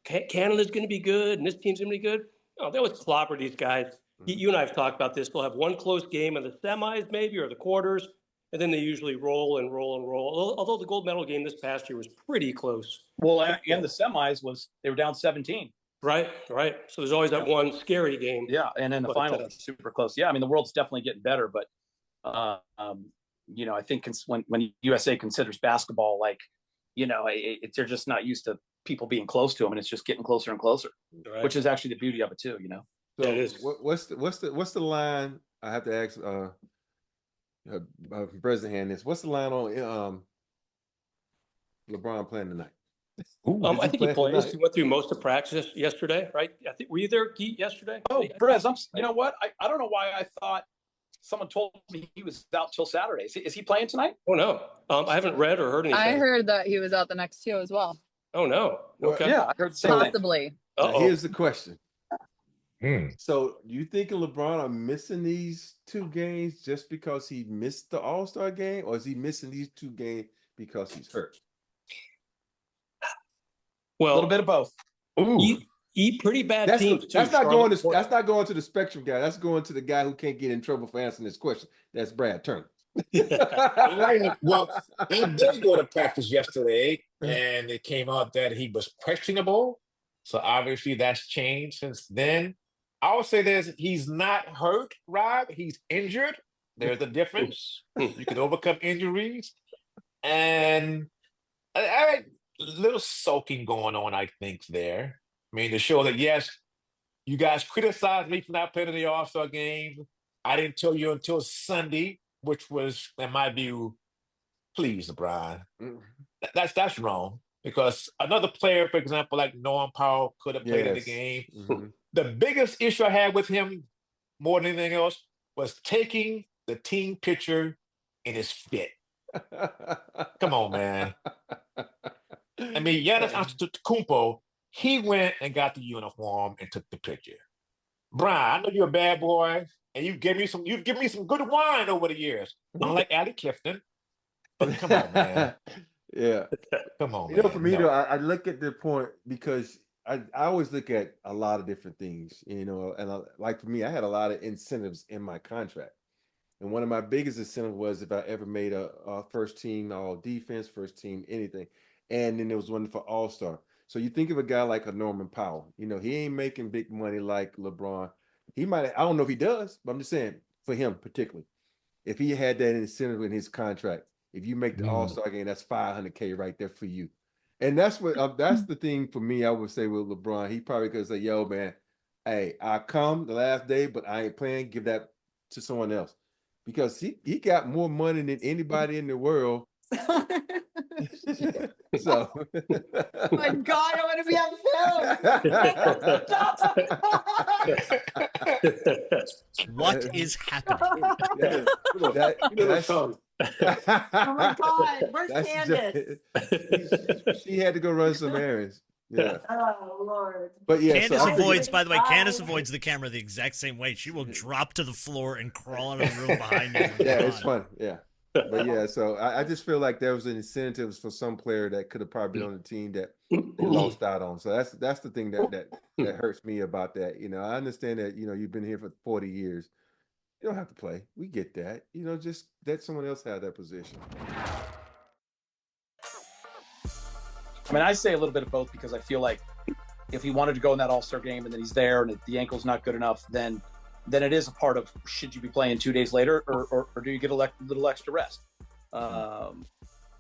Canada's going to be good, and this team's going to be good. No, they always clobber these guys. You and I have talked about this. They'll have one close game in the semis, maybe, or the quarters, and then they usually roll and roll and roll. Although the gold medal game this past year was pretty close. Well, and the semis they were down 17. Right. So there's always that one scary game. Yeah, and then the final was super close. Yeah, I mean the world's definitely getting better, but I think when USA considers basketball they're just not used to people being close to them, and it's just getting closer and closer, Right. which is actually the beauty of it too. So it is. what's the line? I have to ask Bresnahan this. What's the line on LeBron playing tonight? I think he plays. He went through most of practice yesterday, right? I think were you there, Geet, yesterday? Oh, Brez, you know what? I don't know why I thought someone told me he was out till Saturday. Is he playing tonight? Oh no, I haven't read or heard anything. I heard that he was out the next 2 as well. Oh no. Okay. Yeah, I heard the same thing. Possibly. Now, here's the question. Hmm. So you think LeBron are missing these 2 games just because he missed the All-Star game, or is he missing these 2 games because he's hurt? Well, A little bit of both. Eat pretty bad That's teams too. not going to the spectrum guy. That's going to the guy who can't get in trouble for answering this question. That's Brad Turner. Well, I did go to practice yesterday, and it came out that he was questionable. So obviously that's changed since then. I would say he's not hurt, Rob. He's injured. There's a difference. You can overcome injuries. And a little soaking going on, I think, there. I mean, to show that, yes, you guys criticized me for not playing in the All-Star game. I didn't tell you until Sunday, which was, in my view, please, LeBron. That's wrong. Because another player, for example, like Norman Powell, could have played in the game. Mm-hmm. The biggest issue I had with him, more than anything else, was taking the team picture in his fit. Come on, man. I mean, Giannis Antetokounmpo, he went and got the uniform and took the picture. Brian, I know you're a bad boy, and you've given me some good wine over the years. Unlike Allie Clifton. But come on, man. Yeah. Come on, man. For me, though, I look at the point because I always look at a lot of different things, and like for me, I had a lot of incentives in my contract. And one of my biggest incentives was if I ever made a first team all defense, first team anything. And then there was one for All-Star. So you think of a guy like a Norman Powell, he ain't making big money like LeBron. He might, I don't know if he does, but I'm just saying for him particularly, if he had that incentive in his contract, if you make the All-Star game, that's $500K right there for you. And that's the thing for me. I would say with LeBron, he probably could say, "Yo, man, hey, I come the last day, but I ain't playing. Give that to someone else," because he got more money than anybody in the world. So, Oh my God, I want to be on film. What is happening? That's Oh my God, where's that's Candace? she had to go run some errands. Yeah. Oh Lord. But yeah, Candace so avoids, by the way, Bye. Candace avoids the camera the exact same way. She will drop to the floor and crawl out of the room behind you. Yeah, it's fun. Yeah. But yeah, so I just feel like there was an incentives for some player that could have probably been on the team that they lost out on. So that's the thing that hurts me about that. I understand that, you've been here for 40 years. You don't have to play. We get that. Just let someone else have that position. I mean, I say a little bit of both because I feel like if he wanted to go in that All-Star game and then he's there and the ankle's not good enough, then it is a part of should you be playing 2 days later or do you get a little extra rest? I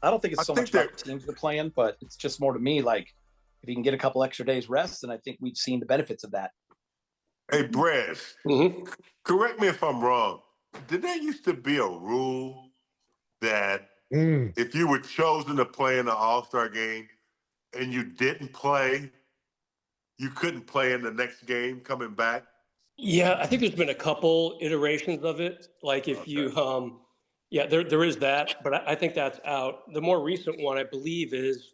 don't think it's so much about the teams they're playing, but it's just more to me like if you can get a couple extra days rest, then I think we've seen the benefits of that. Hey, Brez, correct me if I'm wrong. Did there used to be a rule that if you were chosen to play in the All-Star game and you didn't play, you couldn't play in the next game coming back? Yeah, I think there's been a couple iterations of it. Like if you, there is that, but I think that's out. The more recent one, I believe, is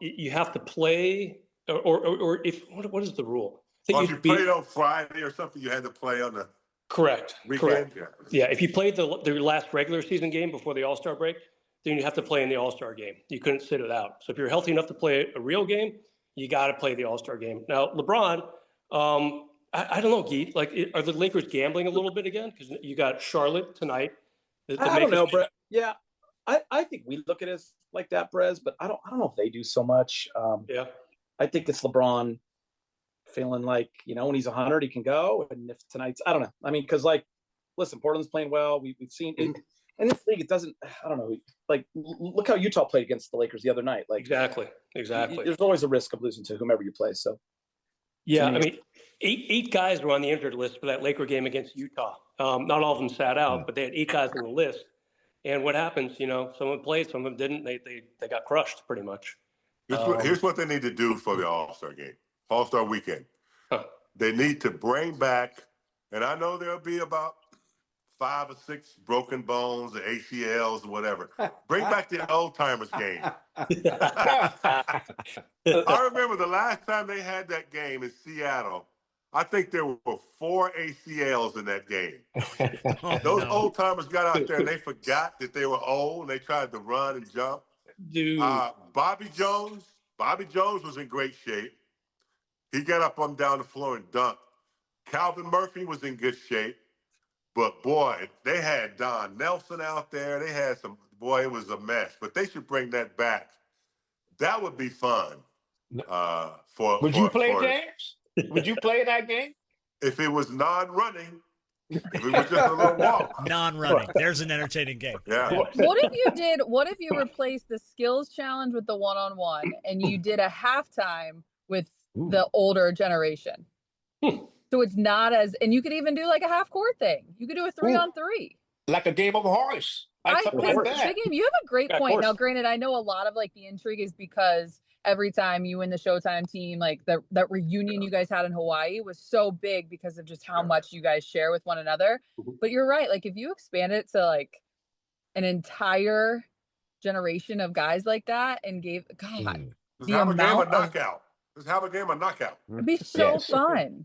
you have to play, or if what is the rule? Or if you played on Friday or something, you had to play on the correct weekend. Yeah, if you played the last regular season game before the All-Star break, then you have to play in the All-Star game. You couldn't sit it out. So if you're healthy enough to play a real game, you got to play the All-Star game. Now, LeBron. I don't know, Geet. Like, are the Lakers gambling a little bit again? Because you got Charlotte tonight. I don't know, Brett. Yeah, I think we look at it like that, Brez, but I don't know if they do so much. I think it's LeBron feeling like when he's 100, he can go, and if tonight's, I don't know. I mean, because listen, Portland's playing well. We've seen it, and this league, it doesn't. I don't know. Like, look how Utah played against the Lakers the other night. Like, exactly. There's always a risk of losing to whomever you play. So. Yeah, I mean, eight guys were on the injured list for that Laker game against Utah. Not all of them sat out, but they had 8 guys on the list. And what happens? Someone played, some of them didn't. They got crushed pretty much. Here's what they need to do for the All-Star game, All-Star weekend. They need to bring back, and I know there'll be about 5 or 6 broken bones, the ACLs, or whatever. Bring back the old-timers game. I remember the last time they had that game in Seattle, I think there were 4 ACLs in that game. Those old-timers got out there and they forgot that they were old and they tried to run and jump. Dude. Bobby Jones was in great shape. He got up on down the floor and dunked. Calvin Murphy was in good shape. But, boy, they had Don Nelson out there. They had it was a mess. But they should bring that back. That would be fun. Would you play, James? Would you play that game? If it was non-running, if it was just a little walk. Non-running. There's an entertaining game. Yeah. What if you replaced the skills challenge with the one-on-one and you did a halftime with the older generation? So it's not and you could even do like a half court thing. You could do a 3-on-3. Like a game of horse. You have a great point. Now, granted, I know a lot of like the intrigue is because every time you win the Showtime team, like that reunion you guys had in Hawaii was so big because of just how much you guys share with one another. But you're right. Like if you expand it to like an entire generation of guys like that and gave Let's have a game of knockout. It'd be so fun.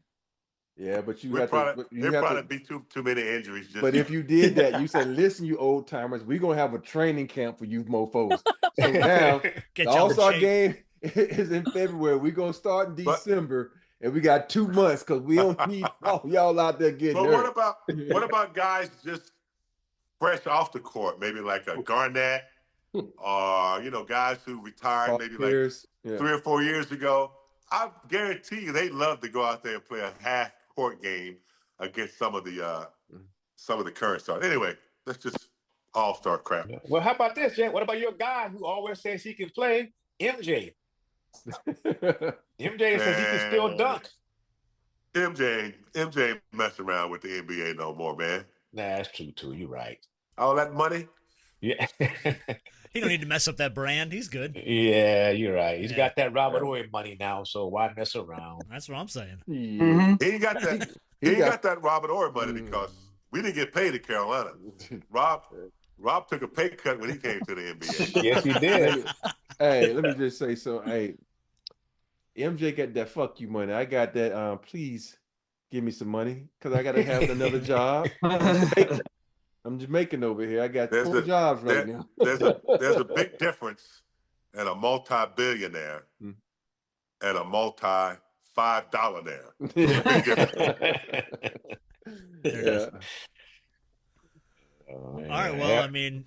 Yeah, but there'd probably be too many injuries. But if you did that, you said, "Listen, you old timers, we're gonna have a training camp for you mofos." So now the All-Star game is in February. We're gonna start in December, and we got 2 months because we don't need all y'all out there getting hurt. But what about guys just fresh off the court? Maybe like a Garnett, or guys who retired maybe like 3 or 4 years ago. I guarantee you they'd love to go out there and play a half-court game against some of the current stars. Anyway, let's just all-star crap. Well, how about this, Jay? What about your guy who always says he can play MJ. MJ says he can still dunk. MJ ain't messing around with the NBA no more, man. Nah, that's true too. You're right. All that money. Yeah. He don't need to mess up that brand. He's good. Yeah, you're right. He's Yeah. got that Robert Ory money now, so why mess around? That's what I'm saying. Yeah. He ain't got that. He ain't got that Robert Ory money because we didn't get paid at Carolina. Rob took a pay cut when he came to the NBA. Yes, he did. Hey, let me just say so. Hey, MJ got that fuck you money. I got that. Please give me some money because I got to have another job. I'm Jamaican over here. I got 4 jobs right now. There's a big difference in a multi-billionaire and a multi-$5 Yeah. All right. Well, I mean,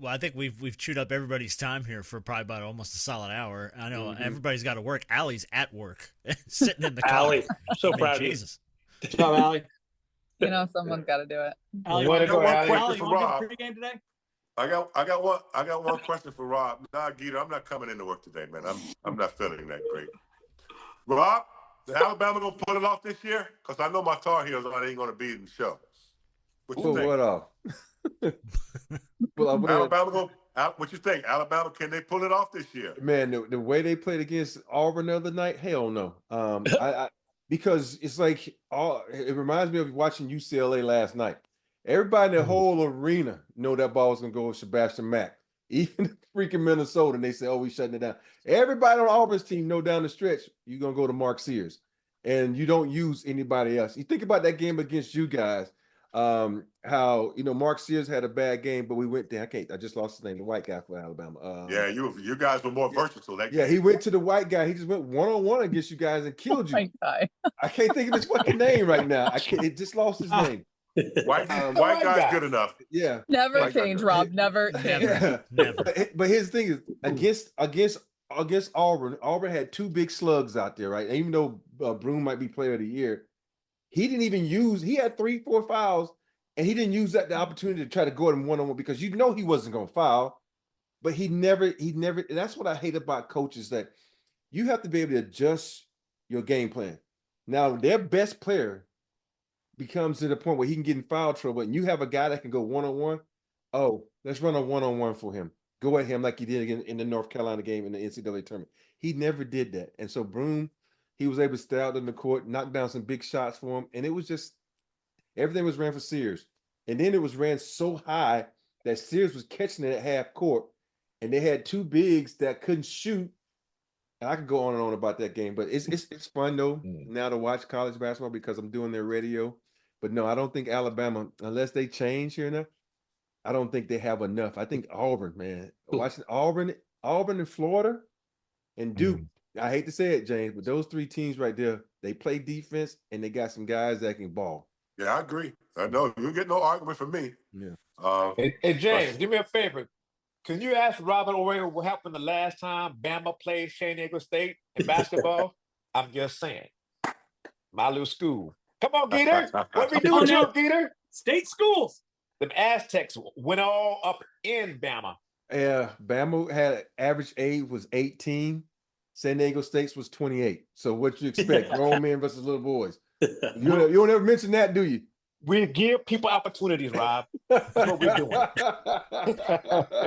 I think we've chewed up everybody's time here for probably about almost a solid hour. I know everybody's got to work. Allie's at work, sitting in the car. Allie, so proud of you. Jesus. Good job, Allie. You know, someone's got to do it. Allie, you want to go, Allie? Allie, you wanna do pregame today? I got one question for Rob. Nah, Geeter, I'm not coming into work today, man. I'm not feeling that great. Rob, the Alabama gonna pull it off this year? Because I know my Tar Heels ain't gonna be in the show. What you think? What off? What you think? Alabama, can they pull it off this year? Man, the way they played against Auburn the other night, hell no. Because it's like it reminds me of watching UCLA last night. Everybody in the whole arena know that ball was gonna go with Sebastian Mack. Even freaking Minnesota, and they say, "Oh, we shutting it down." Everybody on Auburn's team know down the stretch you're gonna go to Mark Sears, and you don't use anybody else. You think about that game against you guys. How Mark Sears had a bad game, but we went there. I just lost his name, the white guy for Alabama. Yeah, you guys were more versatile that game. Yeah, he went to the white guy. He just went one-on-one against you guys and killed you. I can't think of his fucking name right now. It just lost his name. White guy's good enough. Yeah. Never change, Rob. Never change. Never. But here's the thing is against Auburn had 2 big slugs out there, right? And even though Broom might be player of the year, he didn't even he had 3-4 fouls, and he didn't use the opportunity to try to go at him one-on-one because he wasn't gonna foul. But he never, and that's what I hate about coaches, that you have to be able to adjust your game plan. Now, their best player becomes to the point where he can get in foul trouble, and you have a guy that can go one-on-one. Oh, let's run a one-on-one for him. Go at him like he did again in the North Carolina game in the NCAA tournament. He never did that. And so Broom, he was able to stay out in the court, knock down some big shots for him. And it was just, everything was ran for Sears. And then it was ran so high that Sears was catching it at half court. And they had 2 bigs that couldn't shoot. And I could go on and on about that game, but it's fun though now to watch college basketball because I'm doing their radio. But no, I don't think Alabama, unless they change here now, I don't think they have enough. I think Auburn, man. Watching Auburn and Florida and Duke. I hate to say it, James, but those 3 teams right there, they play defense and they got some guys that can ball. Yeah, I agree. I know you get no argument from me. Yeah. Hey, James, do me a favor. Can you ask Robert Ory what happened the last time Bama played San Diego State in basketball? I'm just saying. My little school. Come on, Geeter. What we doing now, Geeter? State schools. The Aztecs went all up in Bama. Yeah, Bama had average age was 18. San Diego State's was 28. So what you expect? Grown men versus little boys. You don't ever mention that, do you? We give people opportunities, Rob. That's what we're doing.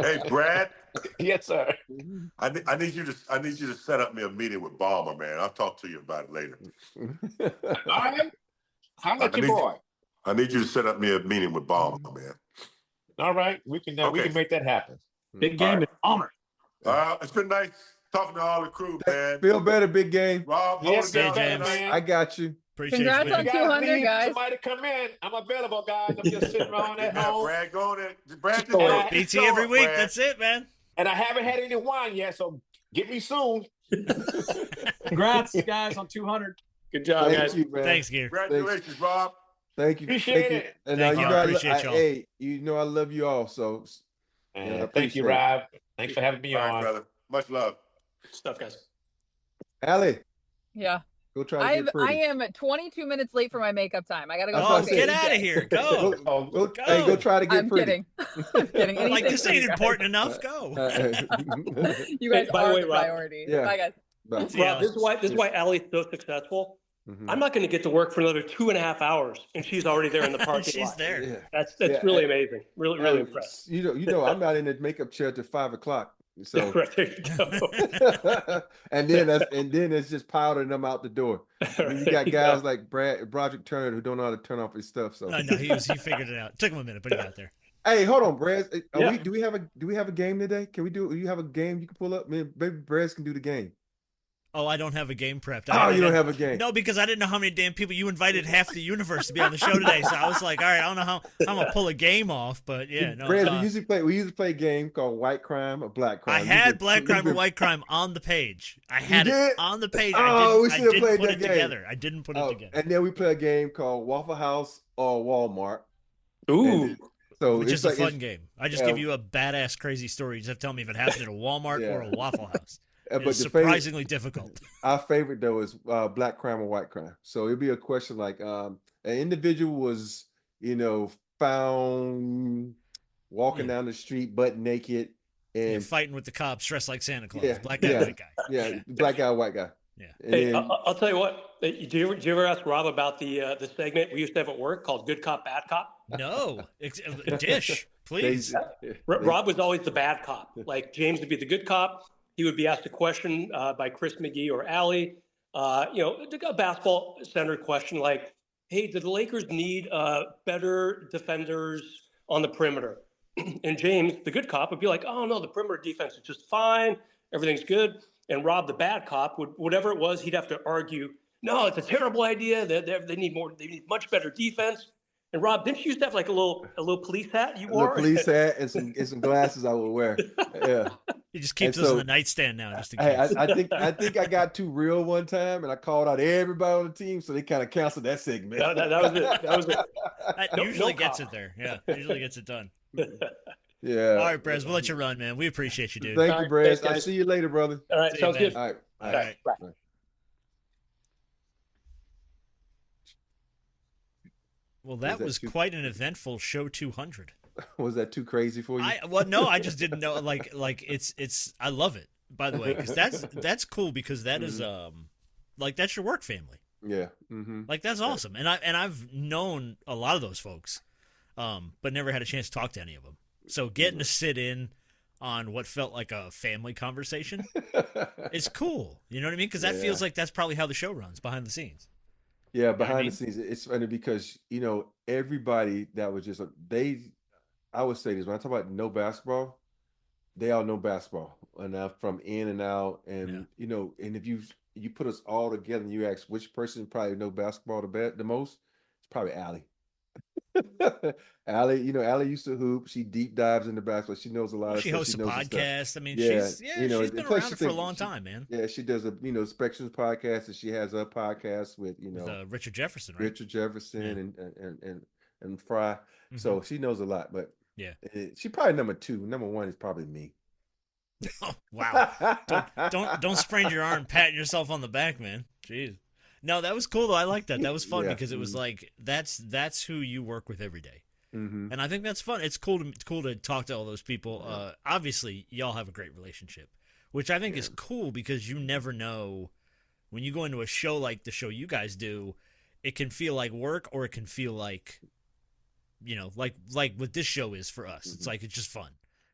Hey, Brad. Yes, sir. I need you to set up me a meeting with Balmer, man. I'll talk to you about it later. All right. How about your boy? I need you to set up me a meeting with Balmer, man. All right, we can make that happen. Big game in Palmer. It's been nice talking to all the crew, man. Feel better, big game. Rob, Yes, hold it down, man. I got you. Appreciate Congrats you. on 200, guys. Somebody come in. I'm available, guys. I'm just sitting around at home. Brad, go on there. Brad, BT every week. Brad. That's it, man. And I haven't had any wine yet, so get me soon. Congrats, guys, on 200. Good job, Thank guys. you, man. Thanks, Gear. Congratulations, Rob. Thank you. Appreciate Thank you. it. And Thank you you. guys, Appreciate y'all. hey, you know I love you all. So Thank you, Rob. Thanks for having me All right, on. brother. Much love. Stuff, guys. Allie, Yeah. Go try to get I pretty. am 22 minutes late for my makeup time. I gotta go. That's what talk I to said. Get out of AJ. here. Go. Go, Go. Hey, go try to get I'm pretty. kidding. I'm kidding. Like, Anything this for you ain't guys. important enough. Go. You guys By the are way, the Rob- priority. Yeah. Bye, guys. But- See ya. Rob, this is why Allie's so successful. Mhm. I'm not going to get to work for another 2.5 hours, and she's already there in the parking She's lot. there. Yeah. That's Yeah, really amazing. Really impressed. You know, I'm not in the makeup chair till 5 o'clock. So, Right, there you go. and then it's just powdering them out the door. And then you got guys like Broderick Turner who don't know how to turn off his stuff. So, No, he figured it out. Took him a minute, but he got there. hey, hold on, Brad. Yeah. Do we have a game today? You have a game you can pull up? Man, maybe Brad can do the game. Oh, I don't have a game prepped. You don't have a game. No, because I didn't know how many damn people you invited half the universe to be on the show today. So I was like, all right, I don't know how I'm gonna pull a game off, but yeah, no. Brad, we usually play a game called White Crime or Black Crime. I had Black Crime or White Crime on the page. I had did? it on the page. Oh, we I should have didn't played put that it game. together. I didn't put it together. And then we play a game called Waffle House or Walmart. Ooh. So Which it's is a like- fun it's- game. I just give you a badass crazy story. You just have to tell me if it happened at a Walmart or a Waffle House. But It's the favorite- surprisingly difficult. Our favorite though is Black Crime or White Crime. So it'd be a question like an individual was, found walking down the street butt naked And and fighting with the cops dressed like Santa Claus. Yeah, Black guy, yeah. white guy. yeah, black guy, white guy. Yeah. And Hey, then- I'll tell you what. Do you ever ask Rob about the segment we used to have at work called Good Cop, Bad Cop? No. Dish, please. Rob was always the bad cop. Like James would be the good cop. He would be asked a question by Chris McGee or Allie. A basketball-centered question like, "Hey, do the Lakers need better defenders on the perimeter?" And James, the good cop, would be like, "Oh no, the perimeter defense is just fine. Everything's good." And Rob, the bad cop, would whatever it was, he'd have to argue, "No, it's a terrible idea. They need more. They need much better defense." And Rob, didn't you used to have like a little police hat you a wore? little police hat and some glasses I would wear. Yeah. He just keeps And us so- on the nightstand now, just in Hey, case. I think I got too real one time, and I called out everybody on the team, so they kind of canceled that segment. That was it. That was it. That no- usually no gets cop. it there. Yeah, usually gets it done. Yeah. All right, Brez, we'll let you run, man. We appreciate you, dude. Thank All you, right, Brad. thanks, I'll guys. see you later, brother. All right, See you, sounds man. good. All right. All right. Bye. Well, that that was too- quite an eventful show 200. Was that too crazy for you? No, I just didn't know. Like it's. I love it. By the way, because that's cool because that is like that's your work family. Yeah. Mm-hmm. Like that's awesome. And I've known a lot of those folks, but never had a chance to talk to any of them. So getting to sit in on what felt like a family conversation is cool. You know what I mean? Because that feels like that's probably how the show runs behind the scenes. Yeah, what I behind mean? the scenes, it's funny because everybody that was just I would say this when I talk about no basketball, they all know basketball enough from in and out, and and if you put us all together and you ask which person probably know basketball the most, it's probably Allie. Allie, Allie used to hoop. She deep dives into basketball. She knows a lot of She stuff. hosts a knows her stuff. podcast. I mean, Yeah, she's and been plus around she it for a think- long she- time, man. Yeah, she does a Spectrum's podcast, and she has a podcast with With, Richard Jefferson, right? Richard Jefferson and Fry. Mhm. So she knows a lot, but Yeah. she probably number 2. Number 1 is probably me. Oh, wow. Don't sprain your arm patting yourself on the back, man. Jeez. No, that was cool though. I like that. That was fun Yeah. because it was like that's who you work with every day. Mm-hmm. And I think that's fun. It's cool to talk to all those people. Obviously, y'all have a great relationship, which I think is cool because you never know when you go into a show like the show you guys do. It can feel like work, or it can feel like, like what this show is for us. It's like it's just fun.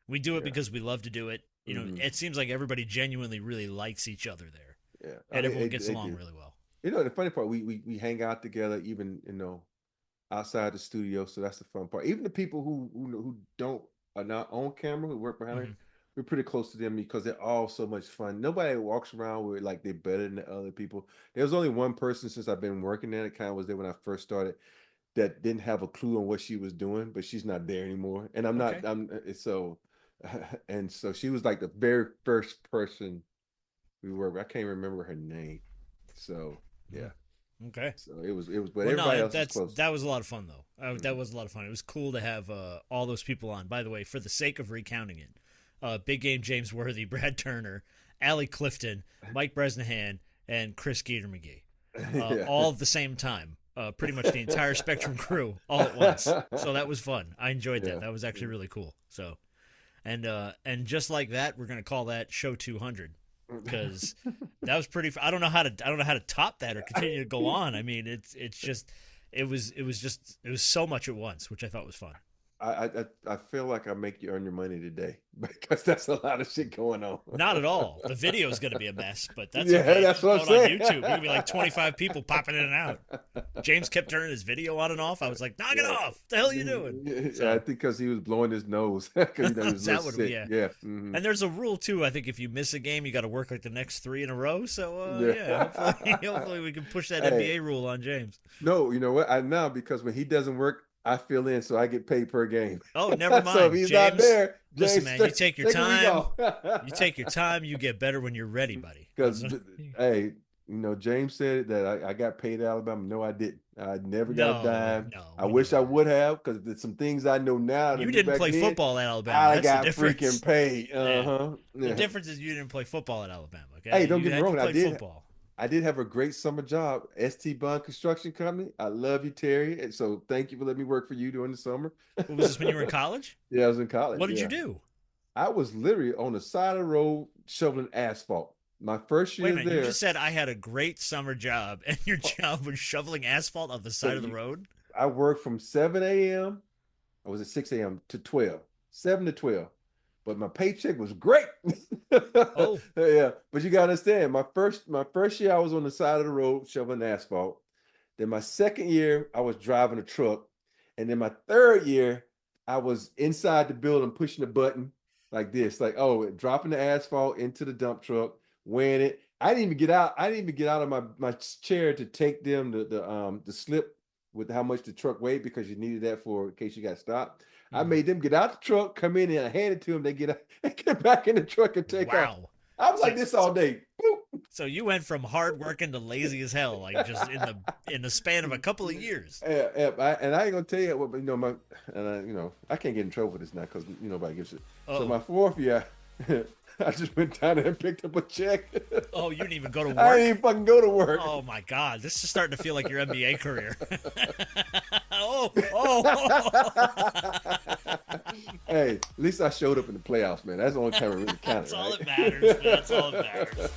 We do it because we love to do it. It seems like everybody genuinely really likes each other there, Yeah, and everyone gets along really well. The funny part, we hang out together, even outside the studio. So that's the fun part. Even the people who are not on camera, who work behind it, we're pretty close to them because they're all so much fun. Nobody walks around with like they're better than the other people. There's only one person since I've been working there. It kind of was there when I first started, that didn't have a clue on what she was doing, but she's not there anymore. And I'm not. And so she was like the very first person we worked with. I can't remember her name. So yeah. Okay. So it was, but everybody else was close. That was a lot of fun though. That was a lot of fun. It was cool to have all those people on. By the way, for the sake of recounting it, Big Game James Worthy, Brad Turner, Allie Clifton, Mike Bresnahan, and Chris Geeter McGee. all at the same time. Pretty much the entire Spectrum crew all at once. So that was fun. I enjoyed that. That was actually really cool. So, and just like that, we're gonna call that show 200 because that was pretty. I don't know how to top that or continue to go on. I mean, it was so much at once, which I thought was fun. I feel like I make you earn your money today because that's a lot of shit going on. Not at all. The video is going to be a mess, but that's yeah, okay. That's what I'm saying. On YouTube, there's going to be like 25 people popping in and out. James kept turning his video on and off. I was like, knock it off. What the hell are you doing? I think because he was blowing his nose. He was that would sick. Yeah. Mm-hmm. And there's a rule too. I think if you miss a game, you got to work like the next 3 in a row. So hopefully we can push that NBA rule on James. No, you know what? Now because when he doesn't work, I fill in, so I get paid per game. Oh, never mind. So if he's James, not there, James, listen, man, you take your time. You take your time. You get better when you're ready, buddy. Because, hey, James said that I got paid at Alabama. No, I didn't. I never got a dime. No, I wish I would have, because there's some things I know now. You didn't play football at Alabama. I That's got the difference. freaking paid. The difference is you didn't play football at Alabama. Okay. Hey, don't get me wrong. I did. Football. I did have a great summer job, ST Bond Construction Company. I love you, Terry. And so thank you for letting me work for you during the summer. Was this when you were in college? Yeah, I was in college. What did you do? I was literally on the side of the road shoveling asphalt. My first year Wait a minute, there. you just said I had a great summer job, and your job was shoveling asphalt on the side of the road? I worked from 7 a.m. I was at 6 a.m. to 12, 7 to 12. But my paycheck was great. Oh. Yeah. But you gotta understand, my first year I was on the side of the road shoveling asphalt. Then my second year I was driving a truck. And then my third year I was inside the building pushing the button like this, like dropping the asphalt into the dump truck, weighing it. I didn't even get out of my chair to take them the slip with how much the truck weighed, because you needed that for in case you got stopped. I made them get out the truck, come in, and I handed it to them. They get back in the truck and take off. I was like this all day. Boop. So you went from hard working to lazy as hell, like just in the span of a couple of years. Yeah, and I ain't gonna tell you what, I can't get in trouble with this now because nobody gives it. So my fourth year, I just went down there and picked up a check. Oh, you didn't even go to work? I didn't even fucking go to work. Oh, my God. This is starting to feel like your NBA career. Hey, at least I showed up in the playoffs, man. That's the only time it really counted. That's all that matters, man. That's all that matters.